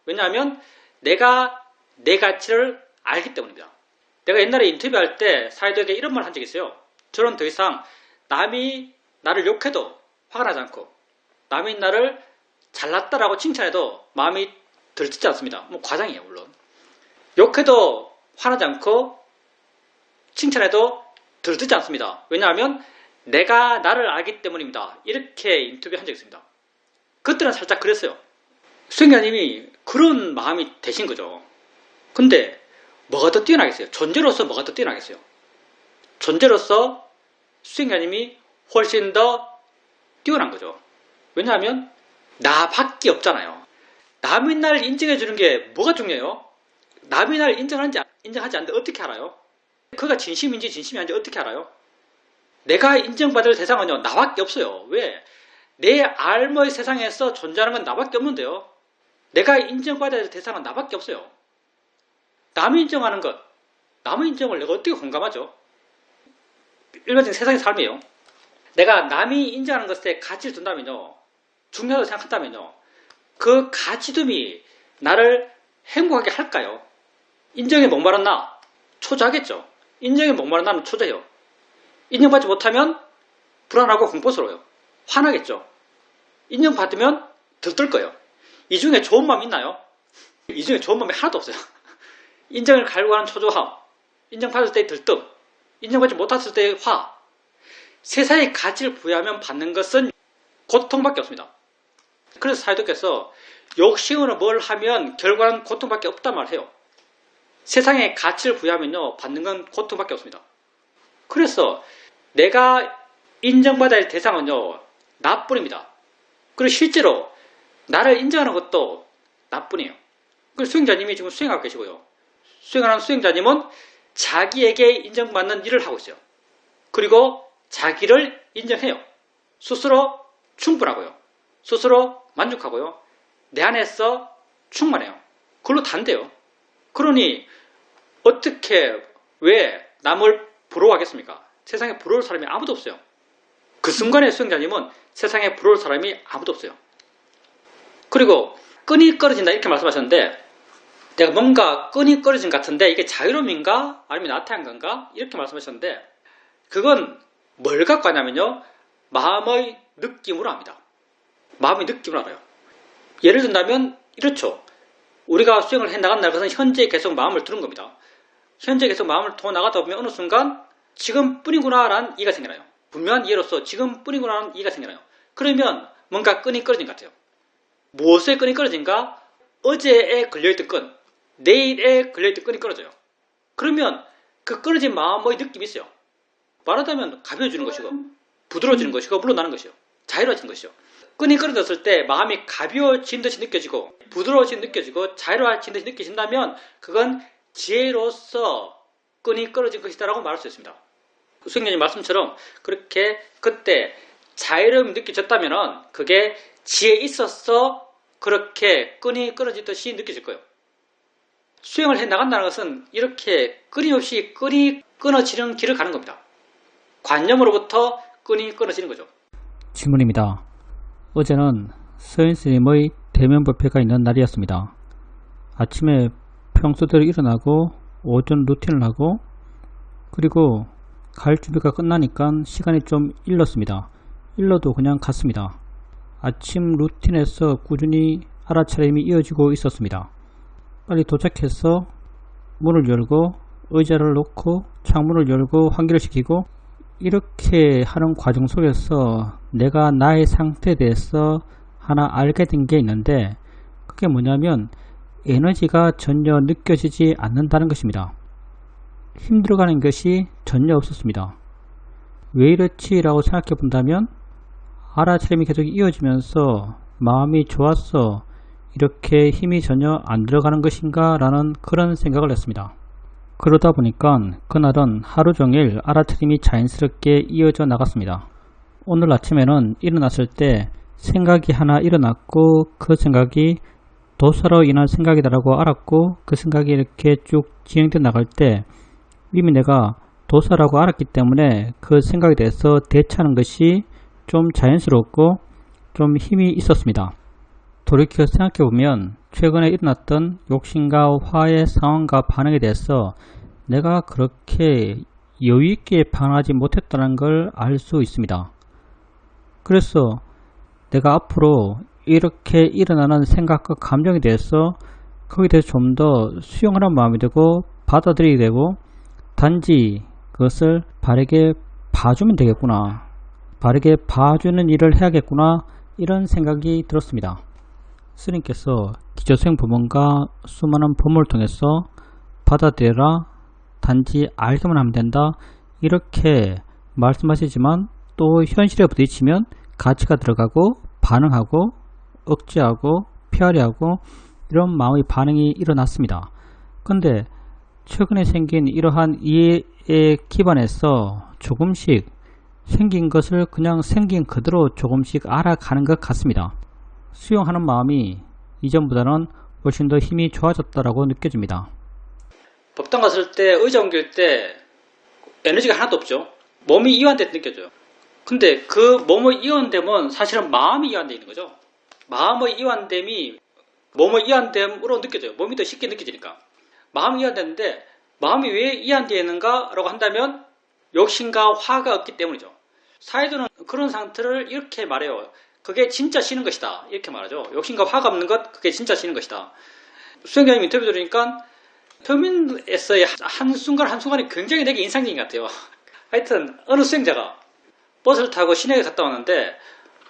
왜냐하면 내가 내 가치를 알기 때문입니다. 내가 옛날에 인터뷰할 때 사회자에게 이런 말 한 적이 있어요. 저는 더 이상 남이 나를 욕해도 화가 나지 않고 남이 나를 잘났다라고 칭찬해도 마음이 들뜨지 않습니다. 뭐 과장이에요, 물론. 욕해도 화나지 않고 칭찬해도 들뜨지 않습니다. 왜냐하면 내가 나를 알기 때문입니다. 이렇게 인터뷰 한 적이 있습니다. 그때는 살짝 그랬어요. 수행자님이 그런 마음이 되신 거죠. 근데 뭐가 더 뛰어나겠어요? 존재로서 뭐가 더 뛰어나겠어요? 존재로서 수행자님이 훨씬 더 뛰어난 거죠. 왜냐하면 나밖에 없잖아요. 남이 나를 인정해 주는 게 뭐가 중요해요? 남이 나를 인정하지 않는데 어떻게 알아요? 그가 진심인지 진심이 아닌지 어떻게 알아요? 내가 인정받을 대상은요, 나밖에 없어요. 왜? 내 알머의 세상에서 존재하는 건 나밖에 없는데요. 내가 인정받아야 될 대상은 나밖에 없어요. 남이 인정하는 것, 남의 인정을 내가 어떻게 공감하죠? 일반적인 세상의 삶이에요. 내가 남이 인정하는 것에 가치를 둔다면요, 중요하다고 생각한다면요, 그 가치둠이 나를 행복하게 할까요? 인정에 목마른 나, 초조하겠죠. 인정에 목마른 나는 초조해요. 인정받지 못하면 불안하고 공포스러워요. 화나겠죠. 인정받으면 들뜰 거예요. 이 중에 좋은 마음 있나요? 이 중에 좋은 마음이 하나도 없어요. 인정을 갈구하는 초조함, 인정받을 때의 들뜸, 인정받지 못했을 때의 화. 세상의 가치를 부여하면 받는 것은 고통밖에 없습니다. 그래서 사회도께서 욕심으로 뭘 하면 결과는 고통밖에 없단 말을 해요. 세상에 가치를 부여하면요, 받는 건 고통밖에 없습니다. 그래서 내가 인정받아야 할 대상은요, 나뿐입니다. 그리고 실제로 나를 인정하는 것도 나뿐이에요. 그래서 수행자님이 지금 수행하고 계시고요. 수행하는 수행자님은 자기에게 인정받는 일을 하고 있어요. 그리고 자기를 인정해요. 스스로 충분하고요. 스스로 만족하고요. 내 안에서 충만해요. 그걸로 단대요. 그러니 왜 남을 부러워하겠습니까? 세상에 부러울 사람이 아무도 없어요. 그 순간에 수행자님은 세상에 부러울 사람이 아무도 없어요. 그리고 끈이 끊어진다 이렇게 말씀하셨는데 내가 뭔가 끈이 끊어진 것 같은데 이게 자유로움인가 아니면 나타난 건가 이렇게 말씀하셨는데 그건 뭘 갖고 하냐면요. 마음의 느낌으로 합니다. 마음의 느낌으로 알아요. 예를 든다면 이렇죠. 우리가 수행을 해나간 날 것은 현재에 계속 마음을 두는 겁니다. 현재에 계속 마음을 두어 나가다 보면 어느 순간 지금뿐이구나 라는 이해가 생겨나요. 분명한 이해로서 지금뿐이구나 라는 이해가 생겨나요. 그러면 뭔가 끈이 끊어진 것 같아요. 무엇에 끈이 끊어진가? 어제에 걸려있던 끈, 내일에 걸려있던 끈이 끊어져요. 그러면 그 끊어진 마음의 느낌이 있어요. 말하자면 가벼워지는 것이고 부드러워지는 것이고 물러나는 것이요. 자유로워지는 것이요. 끈이 끊어졌을 때 마음이 가벼워진 듯이 느껴지고 부드러워진 듯이 느껴지고 자유로워진 듯이 느껴진다면 그건 지혜로서 끈이 끊어진 것이다라고 말할 수 있습니다. 수행자님 말씀처럼 그렇게 그때 자유로움이 느껴졌다면 그게 지혜에 있어서 그렇게 끈이 끊어지듯이 느껴질 거예요. 수행을 해나간다는 것은 이렇게 끊임없이 끈이 끊어지는 길을 가는 겁니다. 관념으로부터 끈이 끊어지는 거죠. 질문입니다. 어제는 서인스님의 대면 법회가 있는 날이었습니다. 아침에 평소대로 일어나고 오전 루틴을 하고 그리고 갈 준비가 끝나니까 시간이 좀 일렀습니다. 일러도 그냥 갔습니다. 아침 루틴에서 꾸준히 알아차림이 이어지고 있었습니다. 빨리 도착해서 문을 열고 의자를 놓고 창문을 열고 환기를 시키고 이렇게 하는 과정 속에서 내가 나의 상태에 대해서 하나 알게 된 게 있는데 그게 뭐냐면 에너지가 전혀 느껴지지 않는다는 것입니다. 힘들어가는 것이 전혀 없었습니다. 왜 이렇지? 라고 생각해 본다면 알아차림이 계속 이어지면서 마음이 좋았어 이렇게 힘이 전혀 안 들어가는 것인가 라는 그런 생각을 했습니다. 그러다 보니까 그날은 하루 종일 알아차림이 자연스럽게 이어져 나갔습니다. 오늘 아침에는 일어났을 때 생각이 하나 일어났고 그 생각이 도사로 인한 생각이다라고 알았고 그 생각이 이렇게 쭉 진행되어 나갈 때 이미 내가 도사라고 알았기 때문에 그 생각에 대해서 대처하는 것이 좀 자연스럽고 좀 힘이 있었습니다. 돌이켜 생각해보면 최근에 일어났던 욕심과 화의 상황과 반응에 대해서 내가 그렇게 여유있게 반응하지 못했다는 걸 알 수 있습니다. 그래서 내가 앞으로 이렇게 일어나는 생각과 감정에 대해서 거기에 대해서 좀 더 수용하는 마음이 되고 받아들이게 되고 단지 그것을 바르게 봐주면 되겠구나. 바르게 봐주는 일을 해야겠구나. 이런 생각이 들었습니다. 스님께서 기저수행 법문과 수많은 법문을 통해서 받아들여라. 단지 알기만 하면 된다. 이렇게 말씀하시지만 또 현실에 부딪히면 가치가 들어가고 반응하고 억제하고 피하려고 이런 마음의 반응이 일어났습니다. 근데 최근에 생긴 이러한 이해에 기반해서 조금씩 생긴 것을 그냥 생긴 그대로 조금씩 알아가는 것 같습니다. 수용하는 마음이 이전보다는 훨씬 더 힘이 좋아졌다라고 느껴집니다. 법당 갔을 때 의자 옮길 때 에너지가 하나도 없죠. 몸이 이완된 듯 느껴져요. 근데 그 몸의 이완됨은 사실은 마음이 이완되어 있는 거죠. 마음의 이완됨이 몸의 이완됨으로 느껴져요. 몸이 더 쉽게 느껴지니까. 마음이 이완되는데 마음이 왜 이완되어 있는가 라고 한다면 욕심과 화가 없기 때문이죠. 사회도는 그런 상태를 이렇게 말해요. 그게 진짜 쉬는 것이다. 이렇게 말하죠. 욕심과 화가 없는 것, 그게 진짜 쉬는 것이다. 수행자님 인터뷰 들으니까 터미널에서의 한순간이 굉장히 내게 인상적인 것 같아요. 하여튼 어느 수행자가 버스를 타고 시내에 갔다 왔는데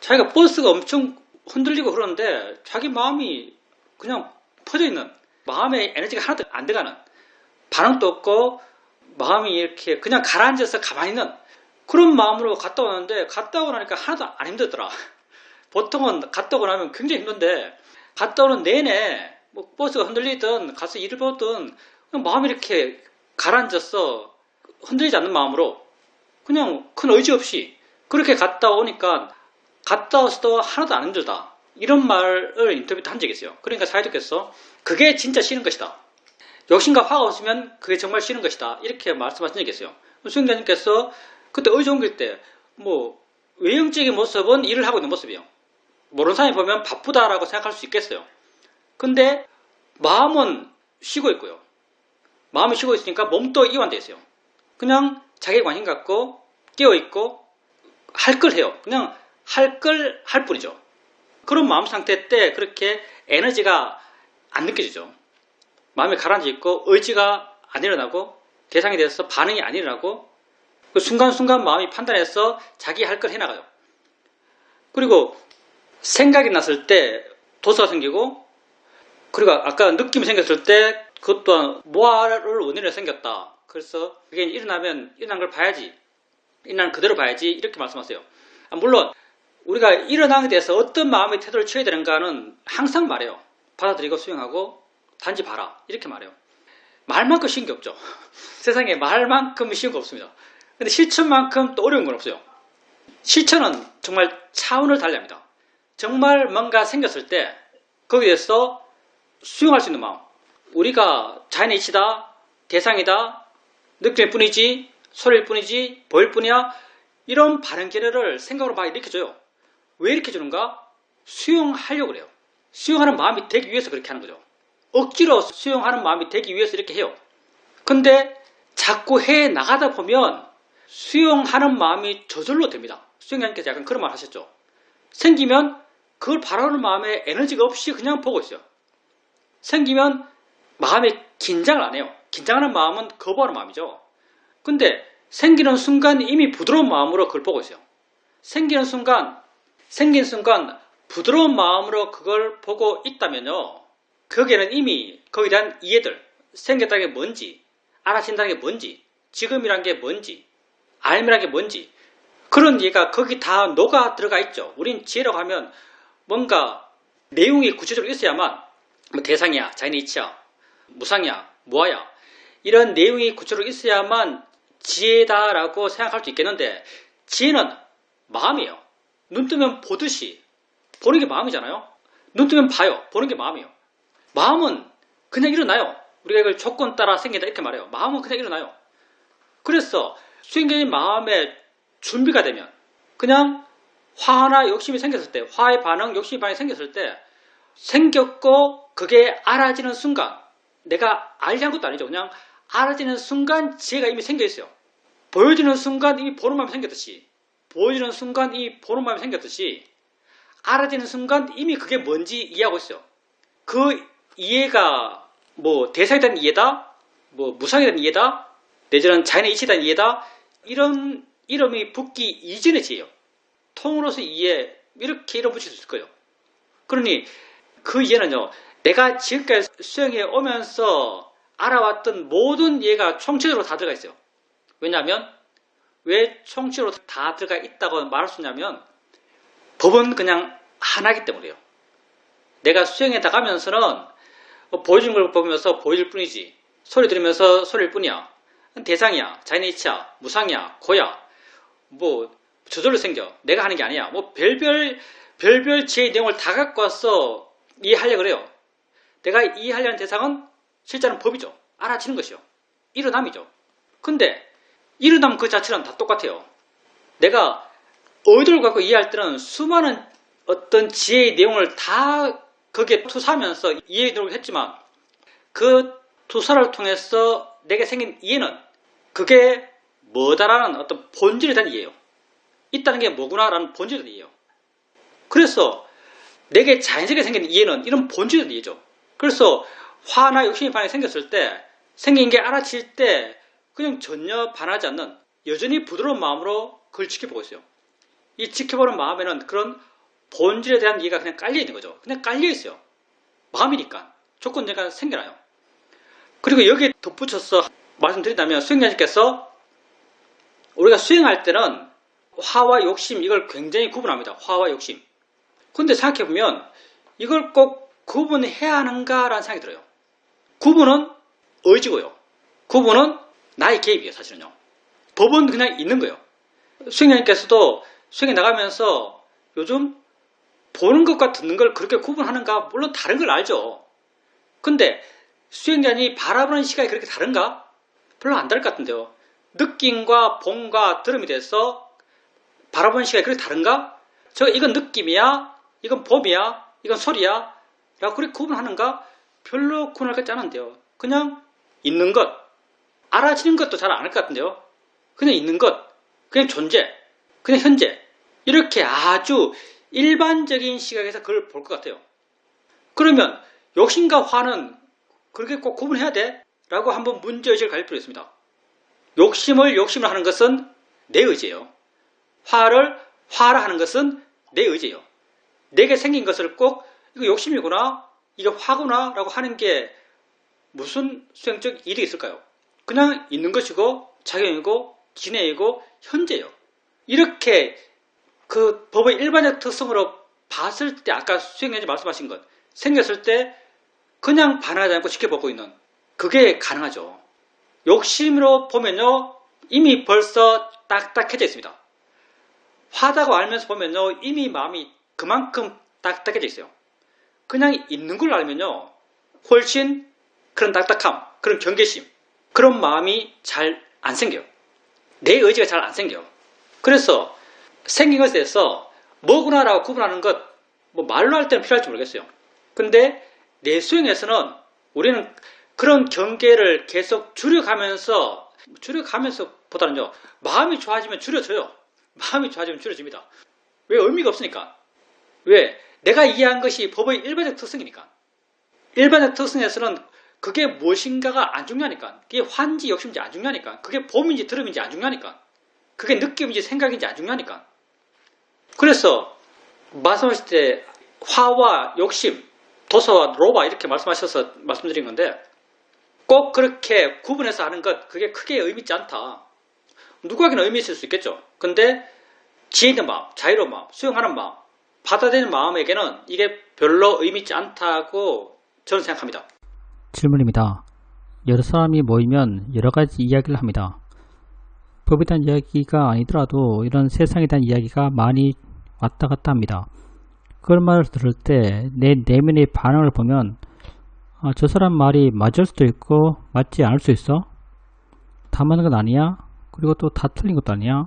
자기가 버스가 엄청 흔들리고 그러는데 자기 마음이 그냥 퍼져있는 마음에 에너지가 하나도 안 들어가는 반응도 없고 마음이 이렇게 그냥 가라앉아서 가만히 있는 그런 마음으로 갔다 오는데 갔다 오고 나니까 하나도 안 힘들더라. 보통은 갔다 오고 나면 굉장히 힘든데 갔다 오는 내내 뭐 버스가 흔들리든 가서 일을 보든 그냥 마음이 이렇게 가라앉아서 흔들리지 않는 마음으로 그냥 큰 의지 없이 그렇게 갔다 오니까 갔다 와서도 하나도 안 힘들다. 이런 말을 인터뷰 때 한 적이 있어요. 그러니까 사회자께서 그게 진짜 쉬는 것이다. 욕심과 화가 없으면 그게 정말 쉬는 것이다. 이렇게 말씀하신 적이 있어요. 수행자님께서 그때 의자 옮길 때 뭐 외형적인 모습은 일을 하고 있는 모습이에요. 모르는 사람이 보면 바쁘다라고 생각할 수 있겠어요. 근데 마음은 쉬고 있고요. 마음이 쉬고 있으니까 몸도 이완되어 있어요. 그냥 자기 관심 갖고 깨어있고 할 걸 해요. 그냥 할 걸 할 뿐이죠. 그런 마음 상태 때 그렇게 에너지가 안 느껴지죠. 마음이 가라앉아 있고 의지가 안 일어나고 대상에 대해서 반응이 안 일어나고 그 순간순간 마음이 판단해서 자기 할 걸 해나가요. 그리고 생각이 났을 때 도서가 생기고 그리고 아까 느낌이 생겼을 때 그것 또한 뭐를 원인으로 생겼다. 그래서 그게 일어나면 일어난 걸 봐야지. 일어나는 그대로 봐야지. 이렇게 말씀하세요. 물론 우리가 일어나게 돼서 어떤 마음의 태도를 취해야 되는가는 항상 말해요. 받아들이고 수용하고 단지 봐라. 이렇게 말해요. 말만큼 쉬운 게 없죠. 세상에 말만큼 쉬운 거 없습니다. 근데 실천만큼 또 어려운 건 없어요. 실천은 정말 차원을 달리합니다. 정말 뭔가 생겼을 때 거기에 대해서 수용할 수 있는 마음. 우리가 자연의 이치다, 대상이다, 느낌일 뿐이지, 소리일 뿐이지, 보일 뿐이야. 이런 반응 계례를 생각으로 막 일으켜줘요. 왜 일으켜주는가? 수용하려고 그래요. 수용하는 마음이 되기 위해서 그렇게 하는 거죠. 억지로 수용하는 마음이 되기 위해서 이렇게 해요. 근데 자꾸 해 나가다 보면 수용하는 마음이 저절로 됩니다. 수영장님께서 약간 그런 말 하셨죠. 생기면 그걸 바라보는 마음에 에너지가 없이 그냥 보고 있어요. 생기면 마음에 긴장을 안 해요. 긴장하는 마음은 거부하는 마음이죠. 근데 생기는 순간 이미 부드러운 마음으로 그걸 보고 있어요. 생긴 순간 부드러운 마음으로 그걸 보고 있다면요. 거기에는 이미 거기에 대한 이해들, 생겼다는 게 뭔지, 알아진다는 게 뭔지, 지금이란 게 뭔지, 알미란 게 뭔지 그런 이해가 거기 다 녹아 들어가 있죠. 우린 지혜라고 하면 뭔가 내용이 구체적으로 있어야만 뭐 대상이야, 자연의 이치야, 무상이야, 무아야 이런 내용이 구체적으로 있어야만 지혜다라고 생각할 수 있겠는데 지혜는 마음이에요. 눈 뜨면 보듯이 보는 게 마음이잖아요. 눈 뜨면 봐요. 보는 게 마음이에요. 마음은 그냥 일어나요. 우리가 이걸 조건 따라 생긴다 이렇게 말해요. 마음은 그냥 일어나요. 그래서 수행자님 마음에 준비가 되면 그냥 화나 욕심이 생겼을 때 화의 반응, 욕심의 반응이 생겼을 때 생겼고 그게 알아지는 순간 내가 알려는 것도 아니죠. 그냥 알아지는 순간 지혜가 이미 생겨 있어요. 보여지는 순간 이미 보는 마음이 생겼듯이 보여지는 순간 이미 보는 마음이 생겼듯이 알아지는 순간 이미 그게 뭔지 이해하고 있어요. 그 이해가 뭐 대상에 대한 이해다, 뭐 무상에 대한 이해다, 내지는 자연의 이치에 대한 이해다 이런 이름이 붙기 이전의 지혜예요. 통으로서 이해 이렇게 이름 붙일 수 있을 거예요. 그러니 그 이해는요. 내가 지금까지 수행해 오면서 알아왔던 모든 이해가 총체적으로 다 들어가 있어요. 왜냐하면 왜 총체적으로 다 들어가 있다고 말할 수 있냐면 법은 그냥 하나이기 때문이에요. 내가 수행해 나가면서는 보여주는 걸 보면서 보일 뿐이지 소리 들으면서 소리일 뿐이야. 대상이야, 자연의 이치야, 무상이야, 고야 뭐 저절로 생겨. 내가 하는 게 아니야. 뭐 별별 지혜의 내용을 다 갖고 와서 이해하려고 그래요. 내가 이해하려는 대상은 실제는 법이죠. 알아지는 것이요. 일어남이죠. 근데 일어남 그 자체는 다 똑같아요. 내가 의도를 갖고 이해할 때는 수많은 어떤 지혜의 내용을 다 거기에 투사하면서 이해의 노력을 했지만 그 투사를 통해서 내게 생긴 이해는 그게 뭐다라는 어떤 본질에 대한 이해예요. 있다는 게 뭐구나라는 본질에 대한 이해예요. 그래서 내게 자연스럽게 생긴 이해는 이런 본질에 대한 이해죠. 그래서 화나 욕심이 반응이 생겼을 때 생긴 게 알아질 때 그냥 전혀 반하지 않는 여전히 부드러운 마음으로 그걸 지켜보고 있어요. 이 지켜보는 마음에는 그런 본질에 대한 이해가 그냥 깔려 있는 거죠. 그냥 깔려 있어요. 마음이니까 조건제가 생겨나요. 그리고 여기에 덧붙여서 말씀드린다면 수행자님께서 우리가 수행할 때는 화와 욕심 이걸 굉장히 구분합니다. 화와 욕심. 근데 생각해보면 이걸 꼭 구분해야 하는가라는 생각이 들어요. 구분은 의지고요. 구분은 나의 개입이에요. 사실은요. 법은 그냥 있는 거예요. 수행자님께서도 수행에 나가면서 요즘 보는 것과 듣는 걸 그렇게 구분하는가? 물론 다른 걸 알죠. 근데 수행자님이 바라보는 시각이 그렇게 다른가? 별로 안 다를 것 같은데요. 느낌과 봄과 들음이 돼서 바라보는 시각이 그렇게 다른가? 이건 느낌이야? 이건 봄이야? 이건 소리야? 라고 그렇게 구분하는가? 별로 구분할 것 같지 않은데요. 그냥 있는 것. 알아지는 것도 잘 안 할 것 같은데요. 그냥 있는 것. 그냥 존재. 그냥 현재. 이렇게 아주 일반적인 시각에서 그걸 볼 것 같아요. 그러면 욕심과 화는 그렇게 꼭 구분해야 돼? 라고 한번 문제의식을 가질 필요가 있습니다. 욕심을 하는 것은 내 의지예요. 화를 화라 하는 것은 내 의지예요. 내게 생긴 것을 꼭 이거 욕심이구나, 이거 화구나 라고 하는 게 무슨 수행적 이득이 있을까요? 그냥 있는 것이고 작용이고 진행이고 현재예요. 이렇게 그 법의 일반적 특성으로 봤을 때 아까 수행자님 말씀하신 것 생겼을 때 그냥 반응하지 않고 지켜보고 있는 그게 가능하죠. 욕심으로 보면요 이미 벌써 딱딱해져 있습니다. 화다고 알면서 보면요 이미 마음이 그만큼 딱딱해져 있어요. 그냥 있는 걸 알면요 훨씬 그런 딱딱함, 그런 경계심, 그런 마음이 잘 안 생겨요. 내 의지가 잘 안 생겨요. 그래서 생긴 것에 대해서 뭐구나라고 구분하는 것 뭐 말로 할 때는 필요할지 모르겠어요. 근데 내 수행에서는 우리는 그런 경계를 계속 줄여가면서 보다는요 마음이 좋아지면 줄여져요. 마음이 좋아지면 줄여집니다. 왜? 의미가 없으니까. 왜? 내가 이해한 것이 법의 일반적 특성이니까. 일반적 특성에서는 그게 무엇인가가 안 중요하니까. 그게 환지 욕심인지 안 중요하니까. 그게 봄인지 드럼인지 안 중요하니까. 그게 느낌인지 생각인지 안 중요하니까. 그래서 말씀하실 때 화와 욕심, 도서와 로바 이렇게 말씀하셔서 말씀드린 건데 꼭 그렇게 구분해서 하는 것 그게 크게 의미 있지 않다. 누구에게나 의미 있을 수 있겠죠. 근데 지혜 있는 마음, 자유로운 마음, 수용하는 마음, 받아들이는 마음에게는 이게 별로 의미 있지 않다고 저는 생각합니다. 질문입니다. 여러 사람이 모이면 여러 가지 이야기를 합니다. 법에 대한 이야기가 아니더라도 이런 세상에 대한 이야기가 많이 왔다 갔다 합니다. 그런 말을 들을 때 내 내면의 반응을 보면 저 사람 말이 맞을 수도 있고 맞지 않을 수 있어? 다 맞는 건 아니야? 그리고 또 다 틀린 것도 아니야?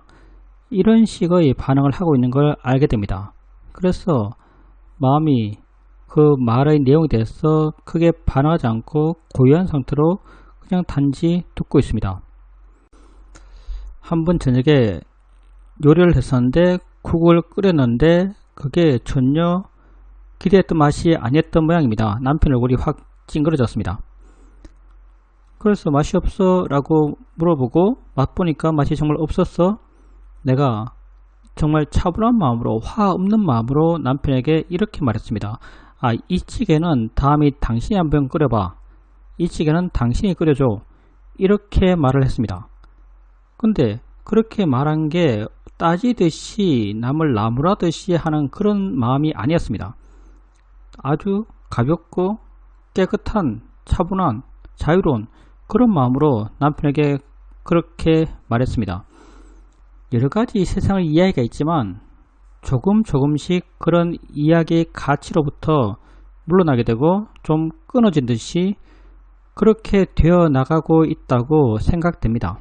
이런 식의 반응을 하고 있는 걸 알게 됩니다. 그래서 마음이 그 말의 내용에 대해서 크게 반응하지 않고 고요한 상태로 그냥 단지 듣고 있습니다. 한 번 저녁에 요리를 했었는데 국을 끓였는데 그게 전혀 기대했던 맛이 아니었던 모양입니다. 남편 얼굴이 확 찡그러졌습니다. 그래서 맛이 없어? 라고 물어보고 맛보니까 맛이 정말 없었어? 내가 정말 차분한 마음으로 화 없는 마음으로 남편에게 이렇게 말했습니다. 이 찌개는 다음에 당신이 한번 끓여봐. 이 찌개는 당신이 끓여줘. 이렇게 말을 했습니다. 근데 그렇게 말한 게 따지듯이 남을 나무라듯이 하는 그런 마음이 아니었습니다. 아주 가볍고 깨끗한 차분한 자유로운 그런 마음으로 남편에게 그렇게 말했습니다. 여러가지 세상의 이야기가 있지만 조금씩 그런 이야기의 가치로부터 물러나게 되고 좀 끊어진 듯이 그렇게 되어 나가고 있다고 생각됩니다.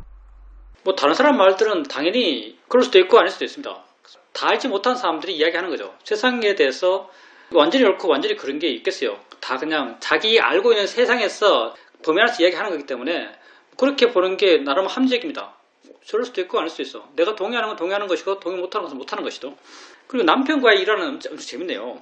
뭐 다른 사람 말들은 당연히 그럴 수도 있고 아닐 수도 있습니다. 다 알지 못한 사람들이 이야기하는 거죠. 세상에 대해서 완전히 옳고 완전히 그런 게 있겠어요. 다 그냥 자기 알고 있는 세상에서 범위안에서 이야기하는 거기 때문에 그렇게 보는 게 나름 합리적입니다. 저럴 수도 있고 아닐 수도 있어. 내가 동의하는 건 동의하는 것이고 동의 못하는 것은 못하는 것이고. 그리고 남편과의 일화는 엄청 재밌네요.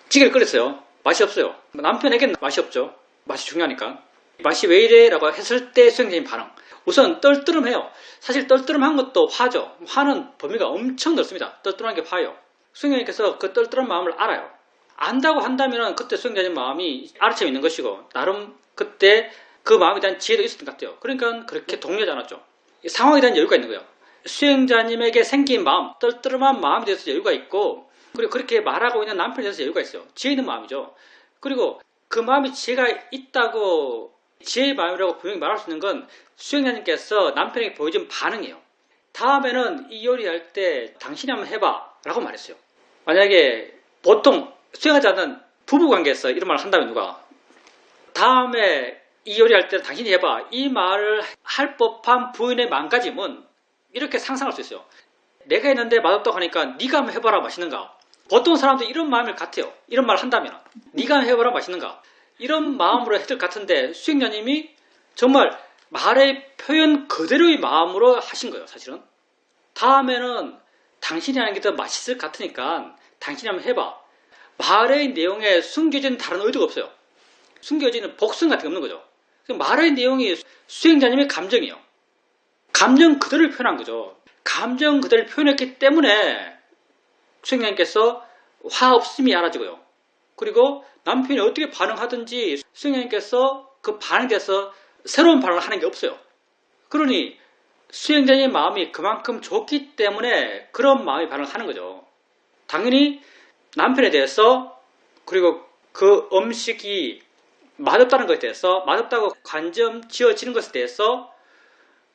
찌개를 끓였어요. 맛이 없어요. 남편에게는 맛이 없죠. 맛이 중요하니까. 맛이 왜 이래? 라고 했을 때 수행자님 반응. 우선 떨떠름해요. 사실 떨떠름한 것도 화죠. 화는 범위가 엄청 넓습니다. 떨떠름한 게 화예요. 수행자님께서 그 떨떠름한 마음을 알아요. 안다고 한다면 그때 수행자님 마음이 알아채 있는 것이고 나름 그때 그 마음에 대한 지혜도 있었던 것 같아요. 그러니까 그렇게 동요하지 않았죠. 상황에 대한 여유가 있는 거예요. 수행자님에게 생긴 마음, 떨떠름한 마음에 대해서 여유가 있고 그리고 그렇게 말하고 있는 남편에 대해서 여유가 있어요. 지혜 있는 마음이죠. 그리고 그 마음이 지혜가 있다고 지혜의 마음이라고 분명히 말할 수 있는 건 수행자님께서 남편에게 보여준 반응이에요. 다음에는 이 요리할 때 당신이 한번 해봐 라고 말했어요. 만약에 보통 수행하지 않는 부부관계에서 이런 말을 한다면 누가 다음에 이 요리할 때는 당신이 해봐 이 말을 할 법한 부인의 마음가짐은 이렇게 상상할 수 있어요. 내가 했는데 맛없다고 하니까 네가 한번 해봐라 맛있는가. 보통 사람들 이런 마음일 같아요. 이런 말을 한다면 네가 한번 해봐라 맛있는가. 이런 마음으로 했을 것 같은데 수행자님이 정말 말의 표현 그대로의 마음으로 하신 거예요. 사실은 다음에는 당신이 하는 게 더 맛있을 것 같으니까 당신이 한번 해봐. 말의 내용에 숨겨진 다른 의도가 없어요. 숨겨지는 복선 같은 게 없는 거죠. 말의 내용이 수행자님의 감정이에요. 감정 그대로 표현한 거죠. 감정 그대로 표현했기 때문에 수행자님께서 화 없음이 알아지고요. 그리고 남편이 어떻게 반응하든지 수행자님께서 그 반응에 대해서 새로운 반응을 하는 게 없어요. 그러니 수행자님의 마음이 그만큼 좋기 때문에 그런 마음이 반응을 하는 거죠. 당연히 남편에 대해서 그리고 그 음식이 맛없다는 것에 대해서 맛없다고 관점 지어지는 것에 대해서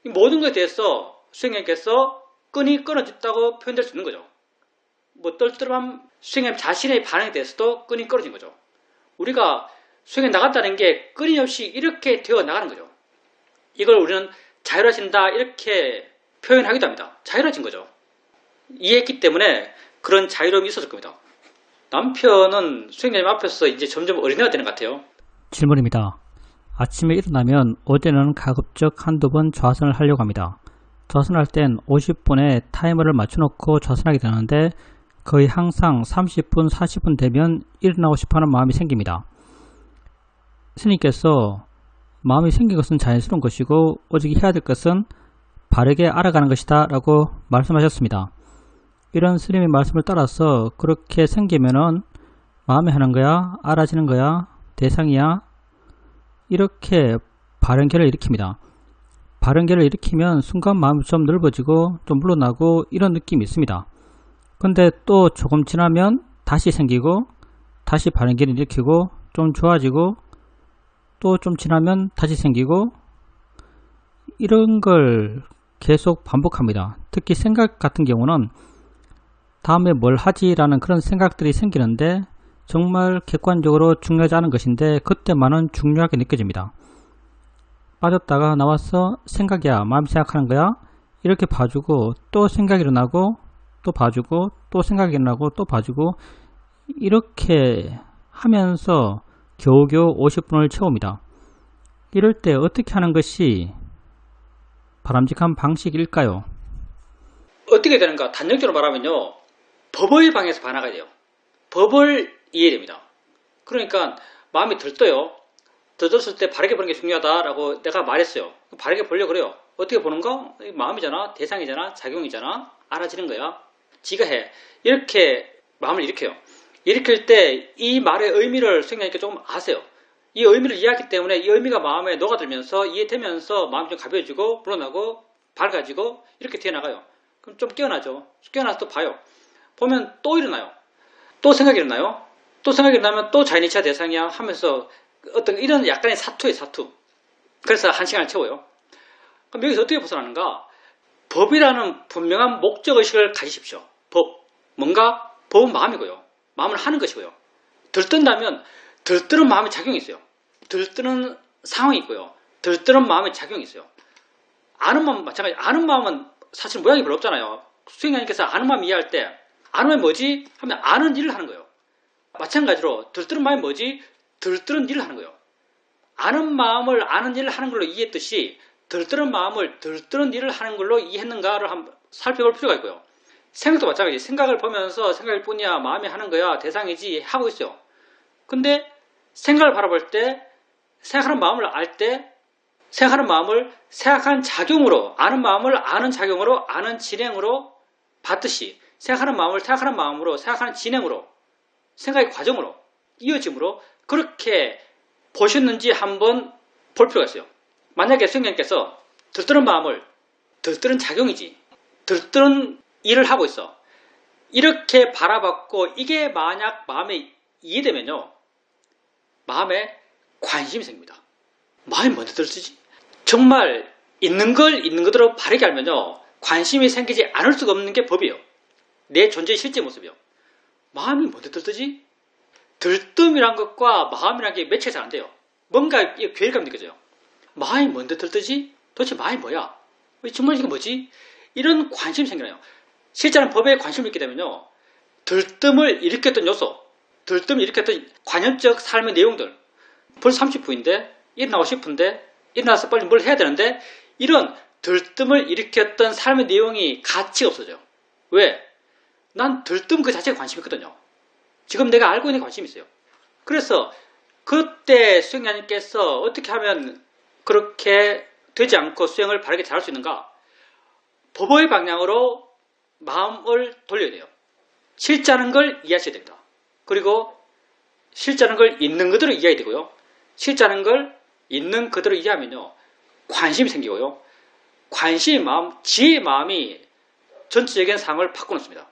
이 모든 것에 대해서 수행자님께서 끈이 끊어졌다고 표현될 수 있는 거죠. 뭐 떨떠름한 수행자님 자신의 반응에 대해서도 끈이 끊어진 거죠. 우리가 수행에 나간다는 게 끊임없이 이렇게 되어 나가는 거죠. 이걸 우리는 자유로워진다 이렇게 표현하기도 합니다. 자유로워진 거죠. 이해했기 때문에 그런 자유로움이 있었을 겁니다. 남편은 수행자님 앞에서 이제 점점 어린애가 되는 것 같아요. 질문입니다. 아침에 일어나면 어제는 가급적 한두 번 좌선을 하려고 합니다. 좌선할 땐 50분에 타이머를 맞춰놓고 좌선하게 되는데 거의 항상 30분, 40분 되면 일어나고 싶어하는 마음이 생깁니다. 스님께서 마음이 생긴 것은 자연스러운 것이고 오직 해야 될 것은 바르게 알아가는 것이다 라고 말씀하셨습니다. 이런 스님의 말씀을 따라서 그렇게 생기면은 마음에 하는 거야, 알아지는 거야, 대상이야 이렇게 바른결을 일으킵니다. 바른결을 일으키면 순간 마음이 좀 넓어지고 좀 물러나고 이런 느낌이 있습니다. 근데 또 조금 지나면 다시 생기고 다시 바른결을 일으키고 좀 좋아지고 또 좀 지나면 다시 생기고 이런 걸 계속 반복합니다. 특히 생각 같은 경우는 다음에 뭘 하지 라는 그런 생각들이 생기는데 정말 객관적으로 중요하지 않은 것인데 그때만은 중요하게 느껴집니다. 빠졌다가 나와서 생각이야 마음이 생각하는 거야 이렇게 봐주고 또 생각이 일어나고 또 봐주고 또 생각이 일어나고 또 봐주고 이렇게 하면서 겨우겨우 50분을 채웁니다. 이럴 때 어떻게 하는 것이 바람직한 방식일까요? 어떻게 되는가? 단정적으로 말하면요. 법의 방에서 반항해야 돼요. 법을 이해됩니다. 그러니까 마음이 들떠요. 들떴을 때 바르게 보는 게 중요하다라고 내가 말했어요. 바르게 보려고 그래요. 어떻게 보는가? 마음이잖아. 대상이잖아. 작용이잖아. 알아지는 거야. 지가 해. 이렇게 마음을 일으켜요. 일으킬 때 이 말의 의미를 수행자님께 조금 아세요. 이 의미를 이해하기 때문에 이 의미가 마음에 녹아들면서 이해되면서 마음이 좀 가벼워지고 물러나고 밝아지고 이렇게 되어나가요. 그럼 좀 깨어나죠. 깨어나서 또 봐요. 보면 또 일어나요. 또 생각이 일어나요. 또 생각이 일어나면 또 자연이차 대상이야 하면서 어떤 이런 약간의 사투예요. 사투. 그래서 1시간을 채워요. 그럼 여기서 어떻게 벗어나는가? 법이라는 분명한 목적의식을 가지십시오. 법. 뭔가? 법은 마음이고요. 마음을 하는 것이고요. 들뜬다면 들뜨는 마음의 작용이 있어요. 들뜨는 상황이 있고요. 들뜨는 마음의 작용이 있어요. 아는 마음은 마찬가지. 아는 마음은 사실 모양이 별로 없잖아요. 수행자님께서 아는 마음 이해할 때 아는 마음이 뭐지? 하면 아는 일을 하는 거예요. 마찬가지로 들뜨는 마음이 뭐지? 들뜨는 일을 하는 거예요. 아는 마음을 아는 일을 하는 걸로 이해했듯이 들뜨는 마음을 들뜨는 일을 하는 걸로 이해했는가를 한번 살펴볼 필요가 있고요. 생각도 마찬가지. 생각을 보면서 생각일 뿐이야 마음이 하는 거야 대상이지 하고 있어요. 근데 생각을 바라볼 때 생각하는 마음을 알 때 생각하는 마음을 생각하는 작용으로 아는 마음을 아는 작용으로 아는 진행으로 봤듯이 생각하는 마음을 생각하는 마음으로 생각하는 진행으로 생각의 과정으로 이어짐으로 그렇게 보셨는지 한번 볼 필요가 있어요. 만약에 수행자님께서 들뜨는 마음을 들뜨는 작용이지 들뜨는 일을 하고 있어. 이렇게 바라봤고 이게 만약 마음에 이해되면요. 마음에 관심이 생깁니다. 마음이 먼저 들뜨지? 정말 있는 걸 있는 그대로 바르게 알면요. 관심이 생기지 않을 수가 없는 게 법이에요. 내 존재의 실제 모습이요. 마음이 먼저 들뜨지? 들뜸이란 것과 마음이란 게 매치가 잘 안 돼요. 뭔가 괴리감이 느껴져요. 마음이 먼저 들뜨지? 도대체 마음이 뭐야? 정말 이게 뭐지? 이런 관심이 생겨나요. 실제는 법에 관심을 있게 되면요. 들뜸을 일으켰던 요소, 들뜸을 일으켰던 관념적 삶의 내용들, 벌써 30분인데 일어나고 싶은데 일어나서 빨리 뭘 해야 되는데 이런 들뜸을 일으켰던 삶의 내용이 가치가 없어져요. 왜? 난 들뜸 그 자체에 관심이 있거든요. 지금 내가 알고 있는 관심이 있어요. 그래서 그때 수행자님께서 어떻게 하면 그렇게 되지 않고 수행을 바르게 잘할 수 있는가? 법의 방향으로 마음을 돌려야 돼요. 실제하는 걸 이해하셔야 됩니다. 그리고 실제하는 걸 있는 그대로 이해해야 되고요. 실제하는 걸 있는 그대로 이해하면요. 관심이 생기고요. 관심의 마음, 지혜의 마음이 전체적인 상황을 바꿔놓습니다.